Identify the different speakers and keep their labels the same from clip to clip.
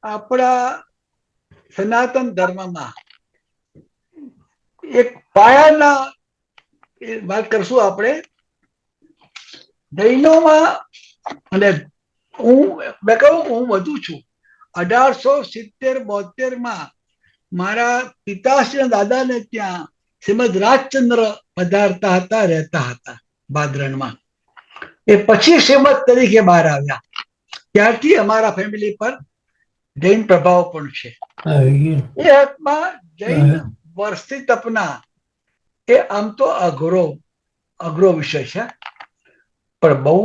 Speaker 1: આપણા સનાતન ધર્મમાં એક પાયાના વાત કરશું આપણે. જૈનોમાં અને મેં કહું હું વધુ છું. 1870-72 મારા પિતાશ્રી અને દાદાને ત્યાં શ્રીમદ રાજચંદ્ર પધારતા હતા, રહેતા હતા બાદરણમાં. એ પછી શ્રીમદ તરીકે બહાર આવ્યા. ત્યારથી અમારા ફેમિલી પર જૈન પ્રભાવ પણ છે. એ અર્થમાં જૈન વર્ષથી તપના એ આમ તો અઘરો વિષય છે, પણ બહુ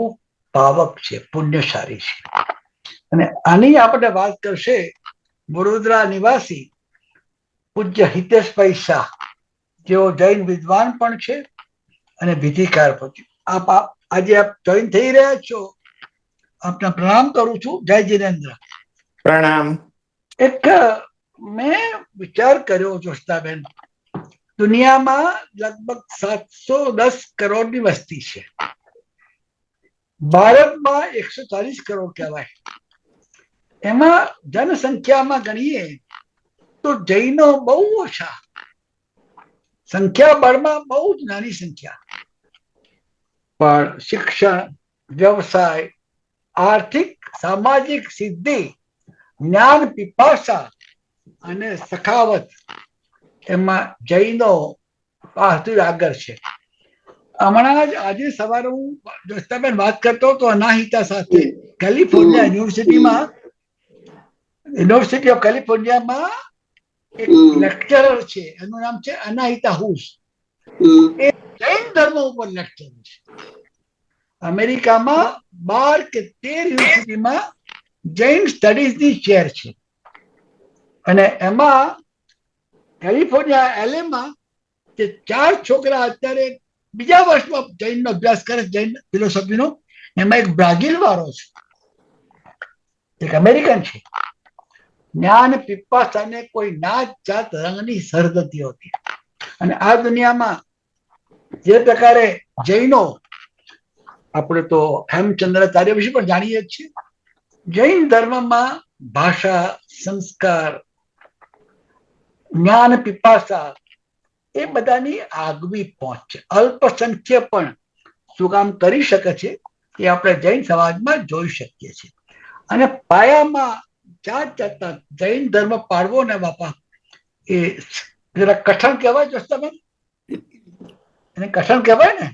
Speaker 1: પાવક છે, પુણ્યશાળી છે. અને આની આપણે વાત કરશે વડોદરા નિવાસી પૂજ્ય હિતેશભાઈ શાહ, જેઓ જૈન વિદ્વાન પણ છે અને વિધિકાર પણ છે. આજે આપ જોઈન થઈ રહ્યા છો, આપને પ્રણામ કરું છું. જય જીનેન્દ્ર.
Speaker 2: પ્રણામ.
Speaker 1: એક મેં વિચાર કર્યો જોસ્તાબેન, દુનિયામાં લગભગ 710 કરોડની વસ્તી છે. ભારતમાં 140 કરોડ કહેવાય. એમાં જનસંખ્યામાં ગણીએ તો જૈનો બહુ ઓછા, સંખ્યા બળમાં બહુ જ નાની સંખ્યા. પણ શિક્ષણ, વ્યવસાય, આર્થિક, સામાજિક સિદ્ધિ, જ્ઞાન પીપાસા અને સખાવત, એમાં જૈનો બહાદુર આગળ છે. હમણાં જ આજે સવારે હું દોસ્તાબેન વાત કરતો હતો અનાહિતા સાથે. કેલિફોર્નિયા યુનિવર્સિટી ઓફ કેલિફોર્નિયામાં એક લેક્ચરર છે, એનું નામ છે અનાહિતા હુસ. એ જૈન ધર્મ ઉપર લેક્ચર છે. અમેરિકામાં 12 કે 13 યુનિવર્સિટીમાં જૈન સ્ટડીઝની ચેર છે. અને એમાં કેલિફોર્નિયા એલએમાં જે 4 છોકરા અત્યારે બીજા વર્ષમાં જૈનનો અભ્યાસ કરે, જૈન ફિલોસોફીનો, એમાં એક બ્રાઝિલ વાળો છે, એક અમેરિકન છે. જ્ઞાન પીપાસાને કોઈ નાત જાત રંગની સરહદ નથી હોતી. અને આ દુનિયામાં જે પ્રકારે જૈનો, આપણે તો હેમચંદ્રાચાર્ય વિશે પણ જાણીએ છીએ, જૈન ધર્મમાં ભાષા, સંસ્કાર, જ્ઞાન પીપાસા એ બધાની આગવી પહોંચ છે. અલ્પસંખ્ય પણ શું કામ કરી શકે છે એ આપણે જૈન સમાજમાં જોઈ શકીએ છીએ. અને પાયામાં જાત જાતના જૈન ધર્મ પાળવો ને બાપા, એ જરા કઠણ કહેવાય જોસ્તાબેન, એને કઠણ કહેવાય ને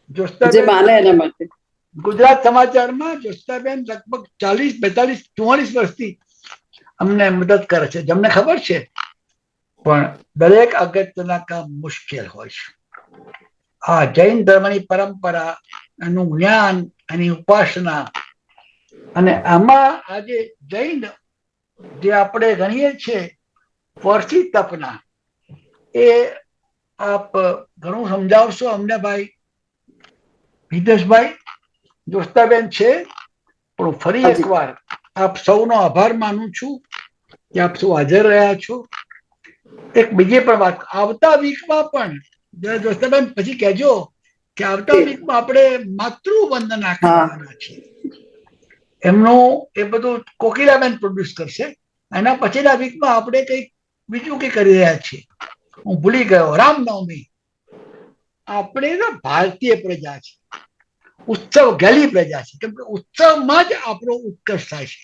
Speaker 1: જોસ્તાબેન. ગુજરાત સમાચારમાં જોસ્તાબેન લગભગ 40-42-44 વર્ષથી અમને મદદ કરે છે, જેમને ખબર છે. પણ દરેક અગત્યના કામ મુશ્કેલ હોય છે. આ જૈન ધર્મની પરંપરા, એનું જ્ઞાન, એની ઉપાસના, અને આમાં આજે જૈન જે આપણે ગણીએ છીએ વર્ષી તપના, એ આપ ઘણું સમજાવશો અમને ભાઈ હિતેશભાઈ? જોસ્તાબેન છે, પણ ફરી એકવાર આપ સૌનો આભાર માનું છું કે આપ સૌ હાજર રહ્યા છો. એક બીજી પણ વાત, આવતા વીકમાં પણ જોસ્તાબેન પછી કહેજો કે આવતા વીકમાં આપણે માતૃવંદના કરવાના છે. એમનું એ બધું કોકિલાબેન પ્રોડ્યુસ કરશે. એના પછીના વીકમાં આપણે કંઈક બીજું કંઈક કરી રહ્યા છીએ, હું ભૂલી ગયો. રામનવમી. આપણે તો ભારતીય પ્રજા છે, ઉત્સવ ગેલી પ્રજા છે, કેમ કે ઉત્સવમાં જ આપણો ઉત્કર્ષ થાય છે.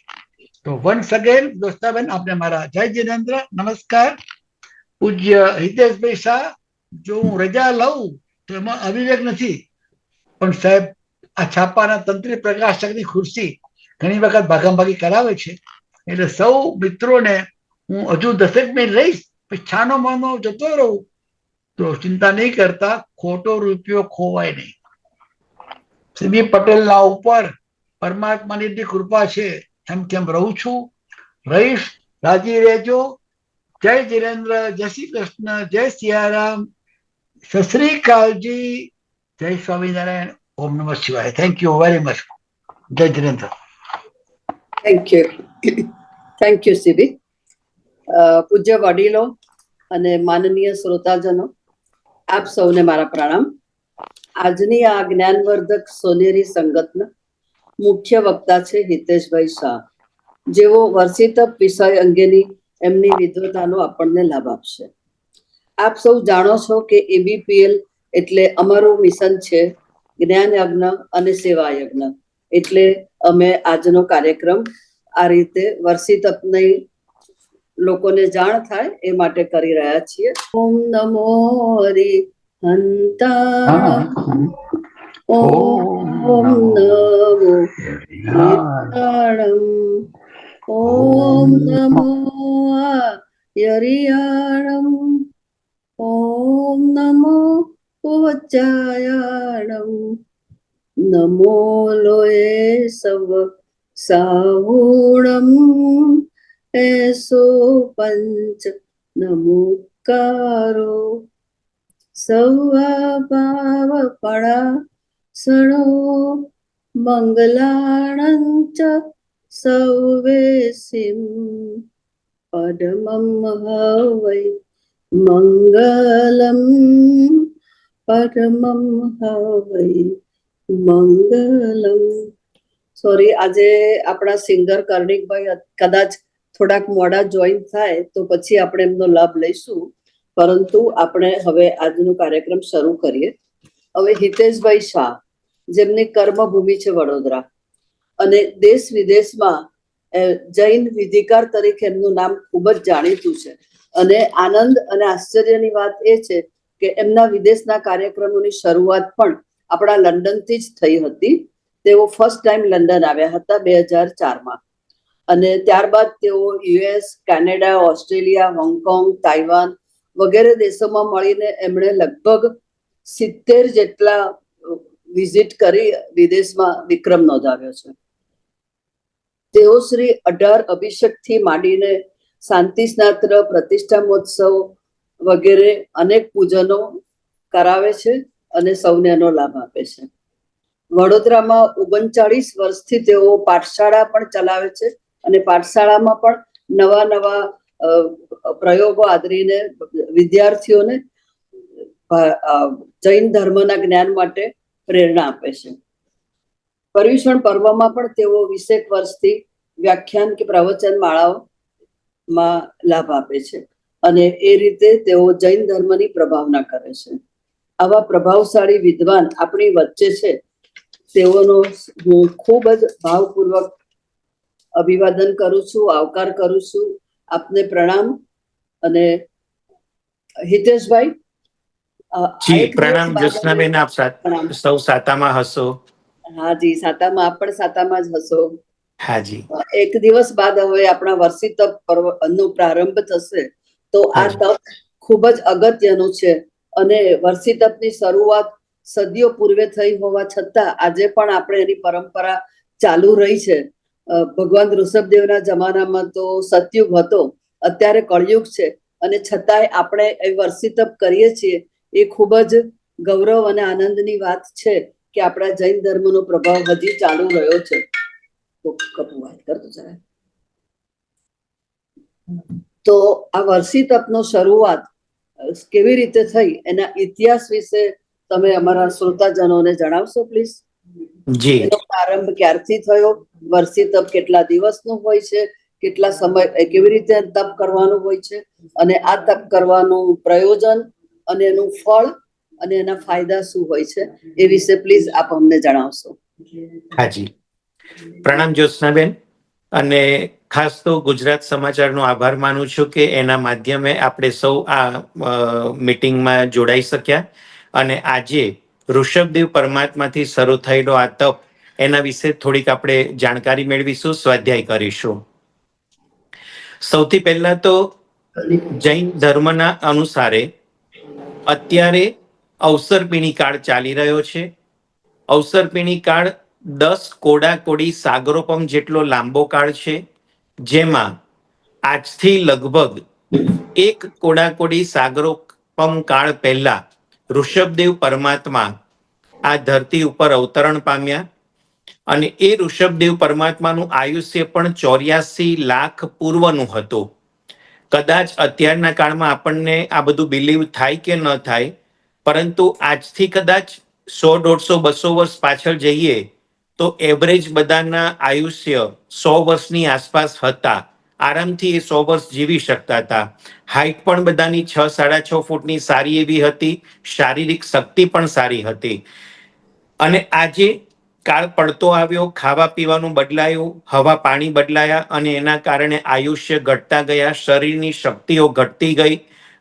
Speaker 1: તો વન્સ અગેન દોસ્તાબેન, આપને મારા જય જીનેન્દ્ર, નમસ્કાર. પૂજ્ય હિતેશભાઈ શાહ, જો હું રજા લઉં તો એમાં અવિવેક નથી, પણ સાહેબ આ છાપાના તંત્રી પ્રકાશકની ખુરશી ઘણી વખત ભાગાભાગી કરાવે છે. એટલે સૌ મિત્રોને હું હજુ 10 મિનિટ રહીશ, પછી છાનો માનો જતો રહું તો ચિંતા નહીં કરતા, ખોટો રૂપિયો ખોવાય નહીં. સીબી પટેલના ઉપર પરમાત્માની કૃપા છે, એમ કેમ રહું છું, રહીશ. રાજી રહેજો. જય જીનેન્દ્ર, જય શ્રી કૃષ્ણ, જય સિયારામ, સત શ્રી અકાલજી, જય સ્વામિનારાયણ, ઓમ નમઃ શિવાય. Thank you very much. જય જીનેન્દ્ર.
Speaker 3: Thank you CB. પૂજ્ય વડીલો અને માનનીય શ્રોતાજનો, આપ સૌને મારા પ્રણામ. આજની આ જ્ઞાનવર્ધક સોનેરી સંગતના મુખ્ય વક્તા છે હિતેશભાઈ શાહ, જેઓ વર્ષિતપ વિષય અંગેની એમની વિદ્વતાનો આપણને લાભ આપશે. આપ સૌ જાણો છો કે એબીપીએલ એટલે અમારું મિશન છે જ્ઞાન યજ્ઞ અને સેવા યજ્ઞ. એટલે અમે આજનો કાર્યક્રમ આ રીતે વર્ષિતપની લોકોને જાણ થાય એ માટે કરી રહ્યા છીએ. ઓમ નમો હરિ હંતા ઓમ નમો હરિયાણમ ઓમ નમો હરિયાણમ ઓમ નમો ઉચ્ચાયાણમ નમો લોએ સવ સાહુણમ એસો પંચ નમુકારો સૌભાવ પડા સણો મંગલાણંચ સૌવેસિમ પડમમ હવૈ મંગલમ પરમમ હવૈ મંગલમ. સોરી, આજે આપણા સિંગર કર્ણિકભાઈ કદાચ થોડાક મોડા જોઈન થાય તો પછી આપણે એમનો લાભ લઈશું, પરંતુ આપણે હવે આજનો કાર્યક્રમ શરૂ કરીએ. હવે હિતેશભાઈ શાહ, જેમની કર્મભૂમિ છે વડોદરા અને દેશ વિદેશમાં જૈન વિધિકાર તરીકે એમનું નામ ખૂબ જ જાણીતું છે. અને આનંદ અને આશ્ચર્યની વાત એ છે કે એમના વિદેશના કાર્યક્રમોની શરૂઆત પણ આપણા લંડનથી જ થઈ હતી. તેઓ ફર્સ્ટ ટાઈમ લંડન આવ્યા હતા 2004માં અને ત્યારબાદ તેઓ US, Canada, Australia, Hong Kong, Taiwan વગેરે દેશોમાં મળીને એમણે લગભગ 70 જેટલા વિઝિટ કરી વિદેશમાં વિક્રમ નોંધાવ્યો છે. તેઓ શ્રી 18 અભિષેકથી માંડીને શાંતિ સ્નાત્ર, પ્રતિષ્ઠા મહોત્સવ વગેરે અનેક પૂજનો કરાવે છે અને સૌને એનો લાભ આપે છે. વડોદરામાં 39 વર્ષથી તેઓ પાઠશાળા પણ ચલાવે છે અને પાઠશાળામાં પણ નવા નવા પ્રયોગો આદરીને વિદ્યાર્થીઓને જૈન ધર્મના જ્ઞાન માટે પ્રેરણા આપે છે. પર્યુષણ પર્વમાં પણ તેઓ 20 વર્ષથી વ્યાખ્યાન કે પ્રવચન માળાઓમાં લાભ આપે છે અને એ રીતે તેઓ જૈન ધર્મની પ્રભાવના કરે છે. આવા પ્રભાવશાળી વિદ્વાન આપણી વચ્ચે છે, તેઓનો હું ખૂબ જ ભાવપૂર્વક અભિવાદન કરું છું, આવકાર કરું છું. આપને પ્રણામ. અને હિતેશભાઈ,
Speaker 2: જી પ્રણામ જ્યોત્સનાબેન, આપ સૌ સાતામાં હશો?
Speaker 3: હાજી, સાતામાં. આપ પણ સાતામાં જ હશો?
Speaker 2: હાજી.
Speaker 3: એક દિવસ બાદ હવે આપણા વર્ષિતપ પર્વનો પ્રારંભ થશે, તો આ તપ ખૂબ જ અગત્યનું છે અને વર્ષિતપની શરૂઆત સદીઓ પૂર્વે થઈ હોવા છતાં આજે પણ આપણે એની પરંપરા ચાલુ રહી છે. ભગવાન ઋષભદેવના જમાનામાં તો સતયુગ હતો, અત્યારે કળયુગ છે અને છતાંય આપણે એ વર્ષિતપ કરીએ છીએ. એ ખૂબ જ ગૌરવ અને આનંદની વાત છે કે આપણા જૈન ધર્મનો પ્રભાવ હજી ચાલુ રહ્યો છે. તો આ વર્ષિતપનો શરૂઆત કેવી રીતે થઈ એના ઇતિહાસ વિશે તમે અમારા શ્રોતાજનોને જણાવશો પ્લીઝ?
Speaker 2: જી.
Speaker 3: એનો પ્રારંભ ક્યારથી થયો? વર્ષિતપ કેટલા દિવસનું હોય છે? કેટલા સમય, કેવી રીતે તપ કરવાનું હોય છે અને આ તપ કરવાનું પ્રયોજન અને એનું ફળ અને એના ફાયદા શું હોય છે, એ વિશે પ્લીઝ આપ અમને જણાવશો.
Speaker 2: હાજી. પ્રણામ જ્યોત્સનાબેન, અને ખાસ તો ગુજરાત સમાચારનો આભાર માનું છું કે એના માધ્યમે આપણે સૌ આ મીટિંગમાં જોડાઈ શક્યા અને આજે ઋષભદેવ પરમાત્માથી શરૂ થયેલો આ તપ, એના વિશે થોડીક આપણે જાણકારી મેળવીશું, સ્વાધ્યાય કરીશું. સૌથી પહેલા તો જૈન ધર્મના અનુસારે અત્યારે અવસરપીણી કાળ ચાલી રહ્યો છે. અવસરપીણી કાળ 10 કોડાકોડી સાગરોપમ જેટલો લાંબો કાળ છે, જેમાં આજથી લગભગ 1 કોડાકોડી સાગરોપમ કાળ પહેલા ઋષભદેવ પરમાત્મા આ ધરતી ઉપર અવતરણ પામ્યા અને એ ઋષભદેવ પરમાત્માનું આયુષ્ય પણ 84 લાખ પૂર્વનું હતું. કદાચ અત્યારના કાળમાં આપણને આ બધું બિલીવ થાય કે ન થાય, પરંતુ આજથી કદાચ 100, 150, 200 વર્ષ પાછળ જઈએ તો એવરેજ બધાના આયુષ્ય 100 વર્ષની આસપાસ હતા. આરામથી એ 100 વર્ષ જીવી શકતા હતા. હાઈટ પણ બધાની 6-6.5 ફૂટની સારી એવી હતી. શારીરિક શક્તિ પણ સારી હતી. અને આજે કાળ પડતો આવ્યો, ખાવા પીવાનું બદલાયું, હવા પાણી બદલાયા અને એના કારણે આયુષ્ય ઘટતા ગયા, શરીરની શક્તિઓ ઘટતી ગઈ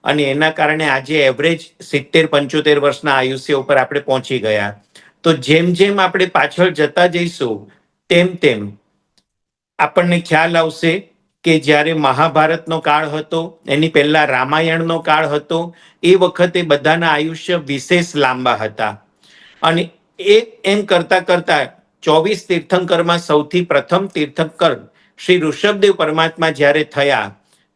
Speaker 2: અને એના કારણે આજે એવરેજ 70-75 વર્ષના આયુષ્ય ઉપર આપણે પહોંચી ગયા. તો જેમ જેમ આપણે પાછળ જતા જઈશું તેમ તેમ આપણને ખ્યાલ આવશે કે જ્યારે મહાભારતનો કાળ હતો, એની પહેલા રામાયણનો કાળ હતો, એ વખતે બધાના આયુષ્ય વિશેષ લાંબા હતા. અને એમ કરતા કરતા 24 તીર્થંકરમાં સૌથી પ્રથમ તીર્થંકર શ્રી ઋષભદેવ પરમાત્મા જ્યારે થયા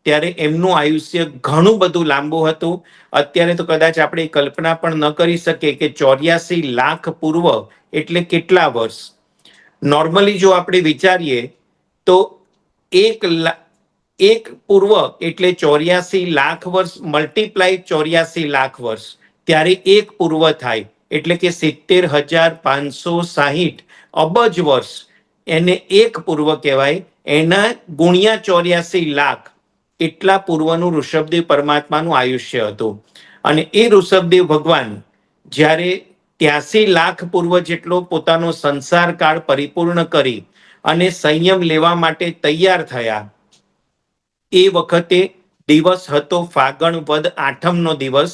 Speaker 2: ત્યારે એમનું આયુષ્ય ઘણું બધું લાંબુ હતું. અત્યારે તો કદાચ આપણે કલ્પના પણ ન કરી શકીએ કે 84 લાખ પૂર્વ એટલે કેટલા વર્ષ. નોર્મલી જો આપણે વિચારીએ તો એક પૂર્વ એટલે 84 લાખ વર્ષ મલ્ટીપ્લાય 84 લાખ વર્ષ, ત્યારે એક પૂર્વ થાય એટલે કે 70,560 અબજ વર્ષ, એને એક પૂર્વ કહેવાય. એના ગુણ્યા 84 લાખ એટલા પૂર્વનું ઋષભદેવ પરમાત્માનું આયુષ્ય હતું. અને એ ઋષભદેવ ભગવાન જ્યારે 83 લાખ પૂર્વ જેટલો પોતાનો સંસાર કાળ પરિપૂર્ણ કરી અને સંયમ લેવા માટે તૈયાર થયા, એ વખતે દિવસ હતો ફાગણ વદ 8મનો દિવસ,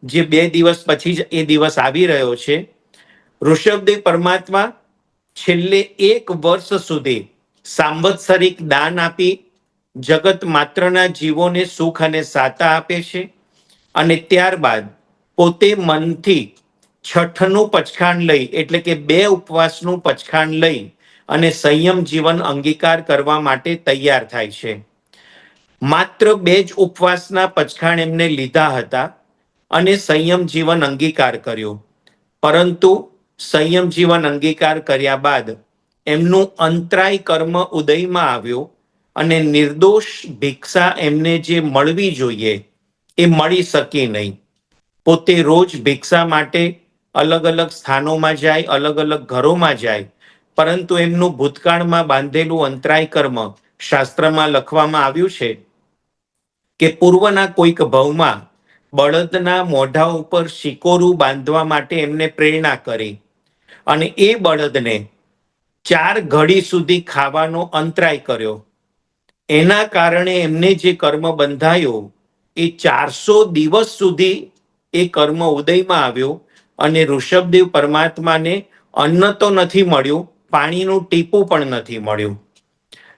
Speaker 2: જે 2 દિવસ પછી જ એ દિવસ આવી રહ્યો છે. ઋષભદેવ પરમાત્મા છેલ્લે 1 વર્ષ સુધી સાંવત્સરિક દાન આપી જગત માત્રના જીવોને સુખ અને સાતા આપે છે. અને ત્યારબાદ પોતે મનથી છઠનું પચખાણ લઈ એટલે કે 2 ઉપવાસનું પચખાણ લઈ અને સંયમ જીવન અંગીકાર કરવા માટે તૈયાર થાય છે. માત્ર 2 જ ઉપવાસના પચખાણ એમને લીધા હતા અને સંયમ જીવન અંગીકાર કર્યો. પરંતુ સંયમ જીવન અંગીકાર કર્યા બાદ એમનું અંતરાય કર્મ ઉદયમાં આવ્યો અને નિર્દોષ ભિક્ષા એમને જે મળવી જોઈએ એ મળી શકી નહીં. પોતે રોજ ભિક્ષા માટે અલગ અલગ સ્થાનોમાં જાય, અલગ અલગ ઘરોમાં જાય, પરંતુ એમનું ભૂતકાળમાં બાંધેલું અંતરાય કર્મ શાસ્ત્રમાં લખવામાં આવ્યું છે કે પૂર્વના કોઈક ભવમાં બળદના મોઢા ઉપર શિકોરું બાંધવા માટે એમને પ્રેરણા કરી અને એ બળદને 4 ઘડી સુધી ખાવાનો અંતરાય કર્યો. એના કારણે એમને જે કર્મ બંધાયો એ 400 દિવસ સુધી એ કર્મ ઉદયમાં આવ્યો અને ઋષભદેવ પરમાત્માને અન્ન તો નથી મળ્યું, પાણીનું ટીપું પણ નથી મળ્યું.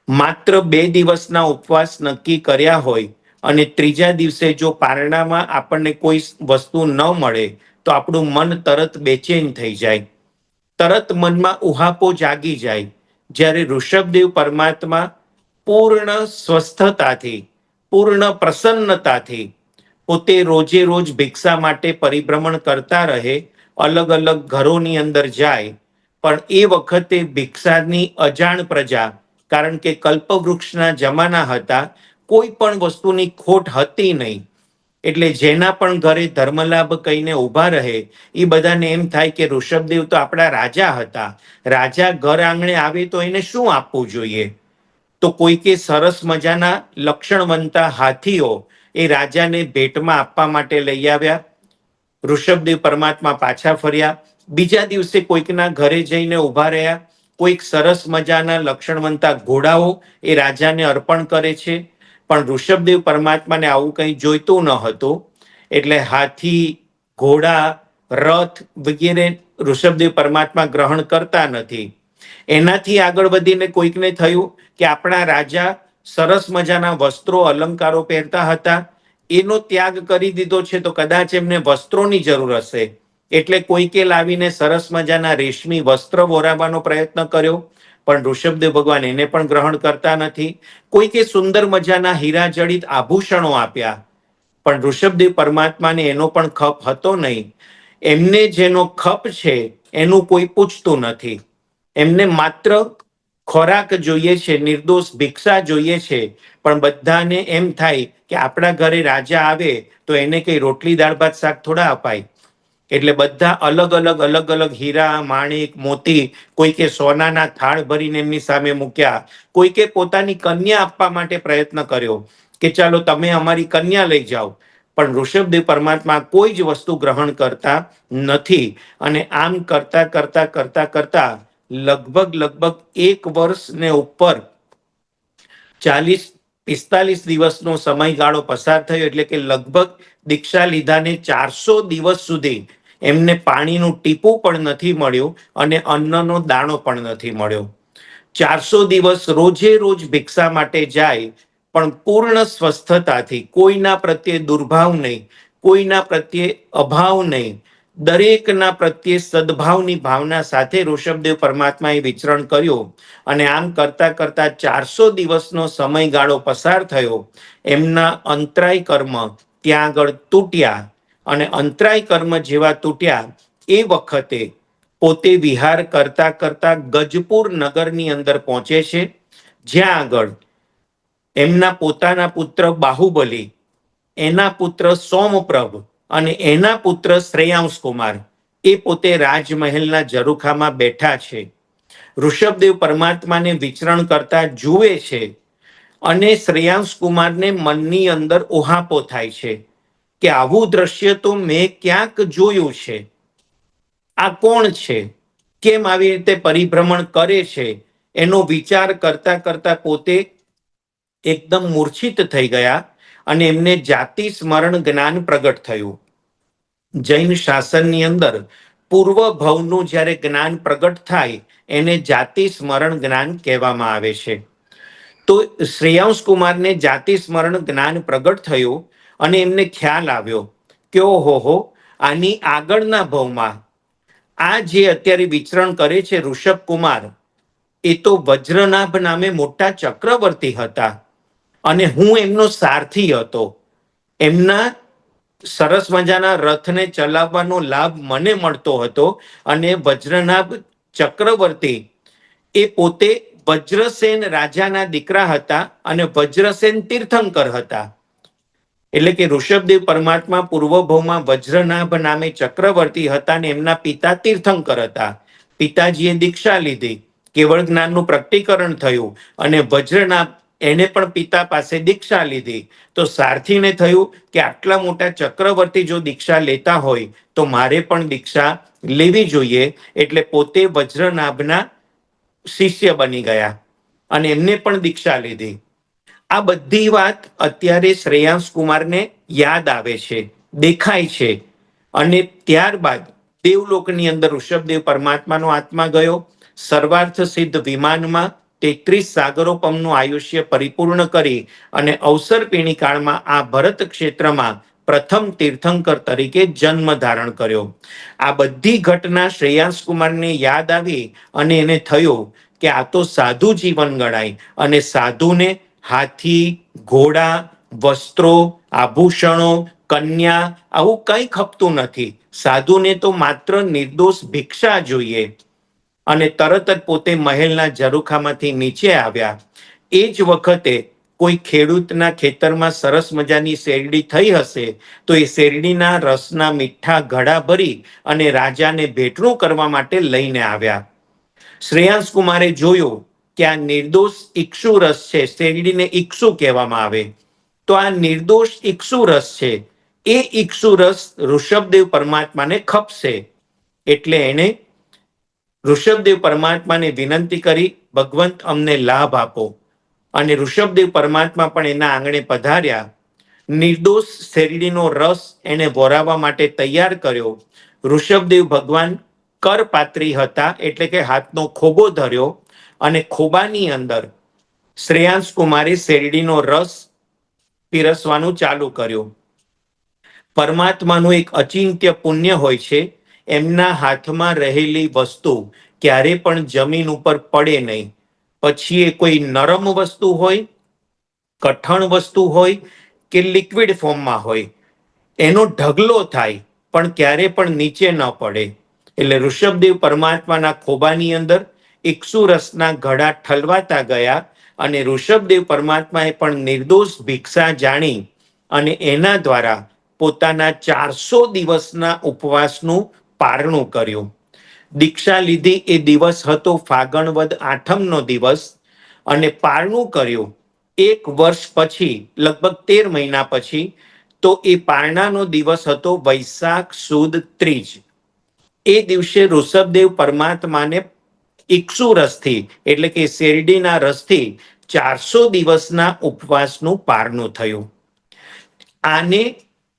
Speaker 2: માત્ર 2 દિવસના ઉપવાસ નક્કી કર્યા હોય અને ત્રીજા દિવસે જો પારણામાં આપણને કોઈ વસ્તુ ન મળે તો આપણું મન તરત બેચેન થઈ જાય, તરત મનમાં ઉહાપો જાગી જાય. જ્યારે ઋષભદેવ પરમાત્મા પૂર્ણ સ્વસ્થતાથી, પૂર્ણ પ્રસન્નતાથી પોતે રોજે રોજ ભિક્ષા માટે પરિભ્રમણ કરતા રહે, અલગ અલગ ઘરોની અંદર જાય, પણ એ વખતે ભિક્ષાની અજાણ પ્રજા, કારણ કે કલ્પવૃક્ષના જમાના હતા, કોઈ પણ વસ્તુની ખોટ હતી નહીં, એટલે જેના પણ ઘરે ધર્મલાભ કહીને ઊભા રહે એ બધાને એમ થાય કે ઋષભદેવ તો આપણા રાજા હતા, રાજા ઘર આંગણે આવે તો એને શું આપવું જોઈએ. તો કોઈકે સરસ મજાના લક્ષણવંતા હાથીઓ એ રાજાને ભેટમાં આપવા માટે લઈ આવ્યા. ઋષભદેવ પરમાત્મા પાછા ફર્યા. બીજા દિવસે કોઈકના ઘરે જઈને ઊભા રહ્યા. કોઈક સરસ મજાના લક્ષણવંતા ઘોડાઓ એ રાજાને અર્પણ કરે છે, પણ ઋષભદેવ પરમાત્માને આવું કંઈ જોઈતું ન હતું. એટલે હાથી, ઘોડા, રથ વગેરે ઋષભદેવ પરમાત્મા ગ્રહણ કરતા નથી. એનાથી આગળ વધીને કોઈકને થયું કે આપણા રાજા સરસ મજાના વસ્ત્રો અલંકારો પહેરતા હતા, એનો ત્યાગ કરી દીધો છે તો કદાચ એમને વસ્ત્રોની જરૂર હશે, એટલે કોઈકે લાવીને સરસ મજાના રેશમી વસ્ત્ર ઓરાવવાનો પ્રયત્ન કર્યો, પણ ઋષભદેવ ભગવાન એને પણ ગ્રહણ કરતા નથી. કોઈકે સુંદર મજાના હીરા જડિત આભૂષણો આપ્યા, પણ ઋષભદેવ પરમાત્માને એનો પણ ખપ હતો નહીં. એમને જેનો ખપ છે એનું કોઈ પૂછતું નથી. એમને માત્ર ખોરાક જોઈએ છે, નિર્દોષ ભિક્ષા જોઈએ છે, પણ બધાને એમ થાય કે આપણા ઘરે રાજા આવે તો એને કઈ રોટલી દાળ ભાત શાક થોડા અપાય. એટલે બધા અલગ અલગ હીરા માણિક મોતી, કોઈકે સોનાના થાળ ભરીને એમની સામે મૂક્યા, કોઈકે પોતાની કન્યા આપવા માટે પ્રયત્ન કર્યો કે ચાલો તમે અમારી કન્યા લઈ જાઓ, પણ ઋષભદેવ પરમાત્મા કોઈ જ વસ્તુ ગ્રહણ કરતા નથી. અને આમ કરતા કરતા કરતા કરતા લગભગ 1 વર્ષ ને ઉપર 40-45 દિવસનો સમયગાળો પસાર થયો. એટલે કે લગભગ દીક્ષા લીધાને 400 દિવસ સુધી એમને પાણીનું ટીપું પણ નથી મળ્યું અને અન્નનો દાણો પણ નથી મળ્યો. 400 દિવસ રોજે રોજ ભિક્ષા માટે જાય, પણ પૂર્ણ સ્વસ્થતાથી, કોઈના પ્રત્યે દુર્ભાવ નહીં, કોઈના પ્રત્યે અભાવ નહીં, દરેકના પ્રત્યે સદભાવની ભાવના સાથે ઋષભદેવ પરમાત્માએ વિચરણ કર્યું. અને આમ કરતા કરતા 400 દિવસનો સમયગાળો પસાર થયો. એમના અંતરાય કર્મ ત્યાં આગળ તૂટ્યા, અને અંતરાય કર્મ જેવા તૂટ્યા એ વખતે પોતે વિહાર કરતા કરતા ગજપુર નગરની અંદર પહોંચે છે, જ્યાં આગળ એમના પોતાના પુત્ર બાહુબલી, એના પુત્ર સોમપ્રભ અને એના પુત્ર શ્રેયાંશ કુમાર એ પોતે રાજમહેલના ઝરૂખામાં બેઠા છે. ઋષભદેવ પરમાત્માને વિચરણ કરતા જુએ છે, અને શ્રેયાંશ કુમારને મનની અંદર ઓહાપો થાય છે કે આવું દ્રશ્ય તો મેં ક્યાંક જોયું છે. આ કોણ છે? કેમ આવી રીતે પરિભ્રમણ કરે છે? એનો વિચાર કરતા કરતા પોતે એકદમ મૂર્છિત થઈ ગયા, અને એમને જાતિ સ્મરણ જ્ઞાન પ્રગટ થયું. જૈન શાસનની અંદર પૂર્વ ભવનું જ્યારે જ્ઞાન પ્રગટ થાય એને જાતિ સ્મરણ જ્ઞાન કહેવામાં આવે છે. તો શ્રેયાંશ કુમારને જાતિ સ્મરણ જ્ઞાન પ્રગટ થયું, અને એમને ખ્યાલ આવ્યો કે ઓહો, આની આગળના ભવમાં આ જે અત્યારે વિચરણ કરે છે ઋષભ કુમાર, એ તો વજ્રનાભ નામે મોટા ચક્રવર્તી હતા, અને હું એમનો સારથી હતો. એમના સરસ મજાના રથને ચલાવવાનો લાભ મને મળતો હતો, અને વજ્રનાભ ચક્રવર્તી એ પોતે વજ્રસેન રાજાના દીકરા હતા, અને વજ્રસેન તીર્થંકર હતા. એટલે કે ઋષભદેવ પરમાત્મા પૂર્વભવમાં વજ્રનાભ નામે ચક્રવર્તી હતા, અને એમના પિતા તીર્થંકર હતા. પિતાજીએ દીક્ષા લીધી, કેવળ જ્ઞાનનું પ્રકટીકરણ થયું, અને વજ્રનાભ એને પણ પિતા પાસે દીક્ષા લીધી. તો સારથીને થયું કે આટલા મોટા ચક્રવર્તી જો દીક્ષા લેતા હોય તો મારે પણ દીક્ષા લેવી જોઈએ. એટલે પોતે વજ્રનાભના શિષ્ય બની ગયા, અને એમને પણ દીક્ષા લીધી. આ બધી વાત અત્યારે શ્રેયાંશ કુમારને યાદ આવે છે, દેખાય છે. અને ત્યારબાદ દેવલોકની અંદર ઋષભદેવ પરમાત્માનો આત્મા ગયો. સર્વાર્થ સિદ્ધ વિમાનમાં 33 સાગરોપમનું આયુષ્ય પરિપૂર્ણ કરી, અને અવસરપીણી કાળમાં આ ભરત ક્ષેત્રમાં પ્રથમ તીર્થંકર તરીકે જન્મ ધારણ કર્યો. આ બધી ઘટના શ્રેયાંશ કુમારને યાદ આવી, અને એને થયું કે આ તો સાધુ જીવન ગણાય, અને સાધુને હાથી, ઘોડા, વસ્ત્રો, આભૂષણો, કન્યા આવું કંઈ ખપતું નથી. સાધુને તો માત્ર નિર્દોષ ભિક્ષા જોઈએ. અને તરત જ પોતે મહેલના ઝરૂખામાંથી નીચે આવ્યા. એ જ વખતે કોઈ ખેડૂતના ખેતરમાં સરસ મજાની શેરડી થઈ હશે, તો એ શેરડીના રસના મીઠા ઘડા ભરી અને રાજાને ભેટનું કરવા માટે લઈને આવ્યા. શ્રેયાંશ કુમારે જોયું કે આ નિર્દોષ ઇક્ષુ રસ છે, શેરડીને ઇક્ષુ કહેવામાં આવે, તો આ નિર્દોષ ઇક્ષુ રસ છે. એ ઇક્ષુ રસ ઋષભદેવ પરમાત્માને ખપશે. એટલે એણે ઋષભદેવ પરમાત્માને વિનંતી કરી, ભગવંત અમને લાભ આપો. અને ઋષભદેવ પરમાત્મા પણ એના આંગણે પધાર્યા. નિર્દોષ શેરડીનો રસ એને વોરાવવા માટે તૈયાર કર્યો. ઋષભદેવ ભગવાન કરપાત્રી હતા, એટલે કે હાથનો ખોબો ધર્યો, અને ખોબાની અંદર શ્રેયાંશ કુમારે શેરડીનો રસ પીરસવાનું ચાલુ કર્યું. પરમાત્માનું એક અચિંત્ય પુણ્ય હોય છે, એમના હાથમાં રહેલી વસ્તુ ક્યારે પણ જમીન ઉપર પડે નહીં. પછી એ કોઈ નરમ વસ્તુ હોય, કઠણ વસ્તુ હોય, કે લિક્વિડ ફોર્મમાં હોય, એનો ઢગલો થાય પણ ક્યારે પણ નીચે ન પડે. એટલે ઋષભદેવ પરમાત્માના ખોબાની અંદર ઇક્ષુ રસના ઘડા ઠલવાતા ગયા, અને ઋષભદેવ પરમાત્માએ પણ નિર્દોષ ભિક્ષા જાણી, અને એના દ્વારા પોતાના 400 દિવસના ઉપવાસનું પારણું કર્યું. દીક્ષા લીધી એ દિવસ હતો ફાગણ વદ આઠમનો દિવસ, અને પારણું કર્યું 1 વર્ષ પછી, લગભગ 13 મહિના પછી. તો એ પારણાનો દિવસ હતો વૈશાખ સુદ ત્રીજ. એ દિવસે ઋષભદેવ પરમાત્માને ઇક્ષુ રસથી, એટલે કે શેરડીના રસથી 400 દિવસના ઉપવાસનું પારણું થયું. આને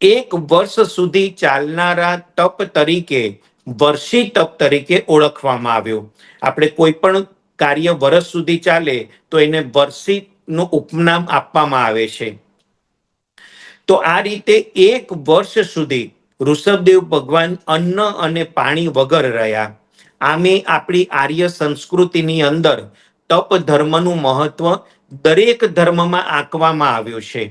Speaker 2: 1 વર્ષ સુધી ચાલનારા તપ તરીકે, વર્ષી તપ તરીકે ઓળખવામાં આવ્યું. આપણે કોઈ પણ કાર્ય વર્ષ સુધી ચાલે તો એને વર્ષીનું ઉપનામ આપવામાં આવે છે. તો આ રીતે 1 વર્ષ સુધી ઋષભદેવ ભગવાન અન્ન અને પાણી વગર રહ્યા. આમે આપણી આર્ય સંસ્કૃતિની અંદર તપ ધર્મનું મહત્વ દરેક ધર્મમાં આંકવામાં આવ્યું છે.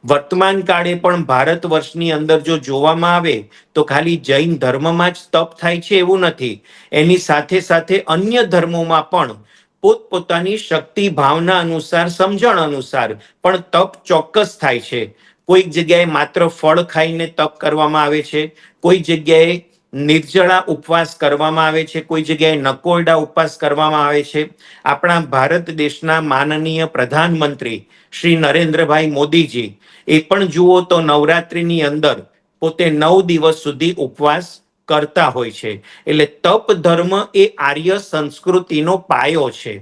Speaker 2: વર્તમાન કાળે પણ ભારત વર્ષની અંદર જો જોવામાં આવે તો ખાલી જૈન ધર્મમાં જ તપ થાય છે એવું નથી. એની સાથે સાથે અન્ય ધર્મોમાં પણ પોતપોતાની શક્તિ ભાવના અનુસાર, સમજણ અનુસાર પણ તપ ચોક્કસ થાય છે. કોઈક જગ્યાએ માત્ર ફળ ખાઈને તપ કરવામાં આવે છે, કોઈ જગ્યાએ નિર્જળા ઉપવાસ કરવામાં આવે છે, કોઈ જગ્યાએ નકોરડા ઉપવાસ કરવામાં આવે છે. આપણા ભારત દેશના માનનીય પ્રધાનમંત્રી શ્રી નરેન્દ્રભાઈ મોદીજી એ પણ જુઓ તો નવરાત્રિની અંદર પોતે 9 દિવસ સુધી ઉપવાસ કરતા હોય છે. એટલે તપ ધર્મ એ આર્ય સંસ્કૃતિનો પાયો છે.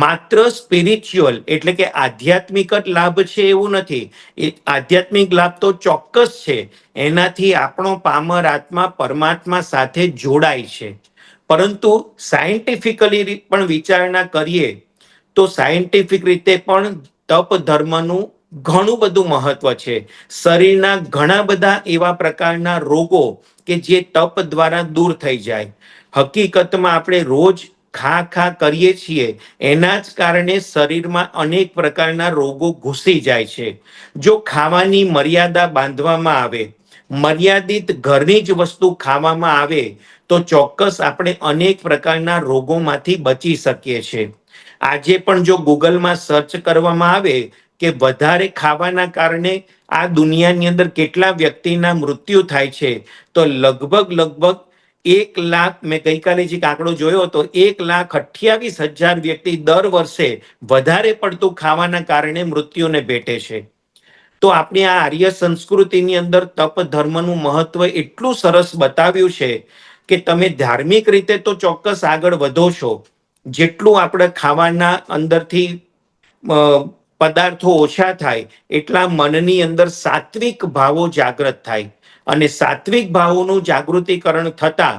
Speaker 2: માત્ર સ્પિરિચ્યુઅલ એટલે કે આધ્યાત્મિક જ લાભ છે એવું નથી. એ આધ્યાત્મિક લાભ તો ચોક્કસ છે, એનાથી આપણો પામર આત્મા પરમાત્મા સાથે જોડાય છે. પરંતુ સાયન્ટિફિકલી પણ વિચારણા કરીએ તો સાયન્ટિફિક રીતે પણ તપ ધર્મનું ઘણું બધું મહત્વ છે. શરીરના ઘણા બધા એવા પ્રકારના રોગો કે જે તપ દ્વારા દૂર થઈ જાય. હકીકતમાં આપણે રોજ ખા કરીએ છીએ, એના જ કારણે શરીરમાં અનેક પ્રકારના રોગો ઘૂસી જાય છે. જો ખાવાની મર્યાદા બાંધવામાં આવે, મર્યાદિત ઘરની જ વસ્તુ ખાવામાં આવે તો ચોક્કસ આપણે અનેક પ્રકારના રોગોમાંથી બચી શકીએ છીએ. આજે પણ જો ગૂગલમાં સર્ચ કરવામાં આવે કે વધારે ખાવાના કારણે આ દુનિયાની અંદર કેટલા વ્યક્તિના મૃત્યુ થાય છે, તો લગભગ 1 લાખ, મેં ગઈકાલે જે આંકડો જોયો હતો, 1,28,000 વ્યક્તિ દર વર્ષે વધારે પડતું ખાવાના કારણે મૃત્યુને ભેટે છે. તો આપણી આ આર્ય સંસ્કૃતિની અંદર તપ ધર્મનું મહત્વ એટલું સરસ બતાવ્યું છે કે તમે ધાર્મિક રીતે તો ચોક્કસ આગળ વધો છો, જેટલું આપણે ખાવાના અંદરથી પદાર્થો ઓછા થાય એટલા મનની અંદર સાત્વિક ભાવો જાગૃત થાય. અને સાત્વિક ભાવોનું જાગૃતિકરણ થતા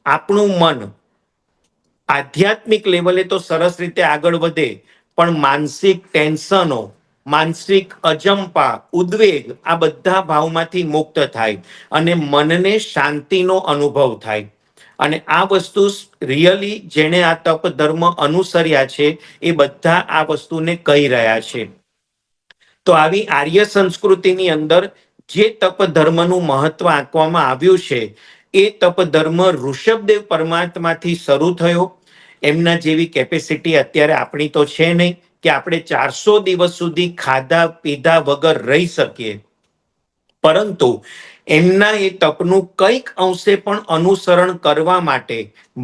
Speaker 2: આપણું મન આધ્યાત્મિક લેવલે તો સરસ રીતે આગળ વધે, પણ માનસિક ટેન્શનો, માનસિક અજંપા, ઉદ્વેગ, આ બધા ભાવમાંથી મુક્ત થાય અને મનને શાંતિનો અનુભવ થાય. અને આ વસ્તુ રિયલી જેણે આ તપ ધર્મ અનુસર્યા છે એ બધા આ વસ્તુને કહી રહ્યા છે. તો આવી આર્ય સંસ્કૃતિની અંદર જે તપ ધર્મનું મહત્વ આંકવામાં આવ્યું છે એ તપ ધર્મ ઋષભદેવ પરમાત્માથી શરૂ થયો. એમના જેવી કેપેસિટી અત્યારે આપણી તો છે નહીં કે આપણે 400 દિવસ સુધી ખાધા પીધા વગર રહી શકીએ, પરંતુ એમના એ તપનું કંઈક અંશે પણ અનુસરણ કરવા માટે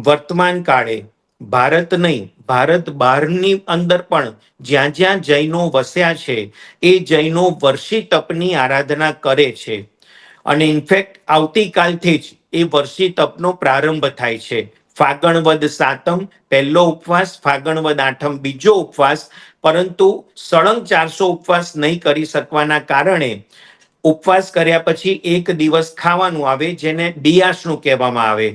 Speaker 2: વર્તમાન કાળે ભારત નહીં, ભારત બહારની અંદર પણ જ્યાં જ્યાં જૈનો વસ્યા છે એ જૈનો વર્ષી તપની આરાધના કરે છે. અને ઇનફેક્ટ આવતીકાલથી જ એ વર્ષી તપનો પ્રારંભ થાય છે. ફાગણ વદ સાતમ પહેલો ઉપવાસ, ફાગણ વદ આઠમ બીજો ઉપવાસ. પરંતુ સળંગ 400 ઉપવાસ નહીં કરી શકવાના કારણે ઉપવાસ કર્યા પછી 1 દિવસ ખાવાનું આવે, જેને બિયાસણું કહેવામાં આવે.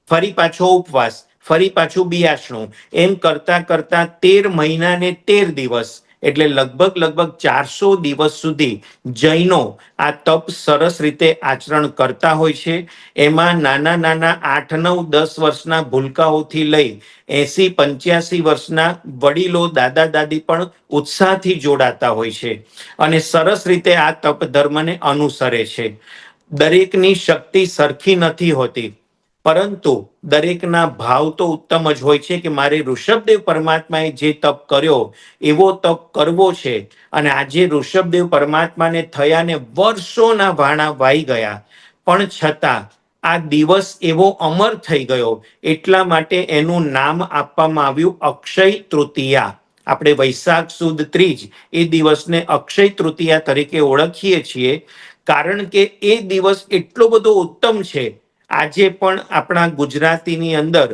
Speaker 2: ફરી પાછો ઉપવાસ, ફરી પાછું બિયાસણું, એમ કરતા 13 મહિના ને 13 દિવસ, એટલે લગભગ 400 દિવસ સુધી જૈનો આ તપ સરસ રીતે આચરણ કરતા હોય છે. એમાં નાના 8, 9, 10 વર્ષના ભૂલકાઓથી લઈ 80-85 વર્ષના વડીલો, દાદા દાદી પણ ઉત્સાહથી જોડાતા હોય છે અને સરસ રીતે આ તપ ધર્મને અનુસરે છે. દરેકની શક્તિ સરખી નથી હોતી, પરંતુ દરેકના ભાવ તો ઉત્તમ જ હોય છે કે મારે ઋષભદેવ પરમાત્માએ જે તપ કર્યો એવો તપ કરવો છે. અને આજે ઋષભદેવ પરમાત્માને થયાને વર્ષોના વાણા વાઈ ગયા, પણ છતાં આ દિવસ એવો અમર થઈ ગયો, એટલા માટે એનું નામ આપવામાં આવ્યું અક્ષય તૃતીયા. આપણે વૈશાખ સુદ ત્રીજ એ દિવસને અક્ષય તૃતીયા તરીકે ઓળખીએ છીએ, કારણ કે એ દિવસ એટલો બધો ઉત્તમ છે. આજે પણ આપણા ગુજરાતીની અંદર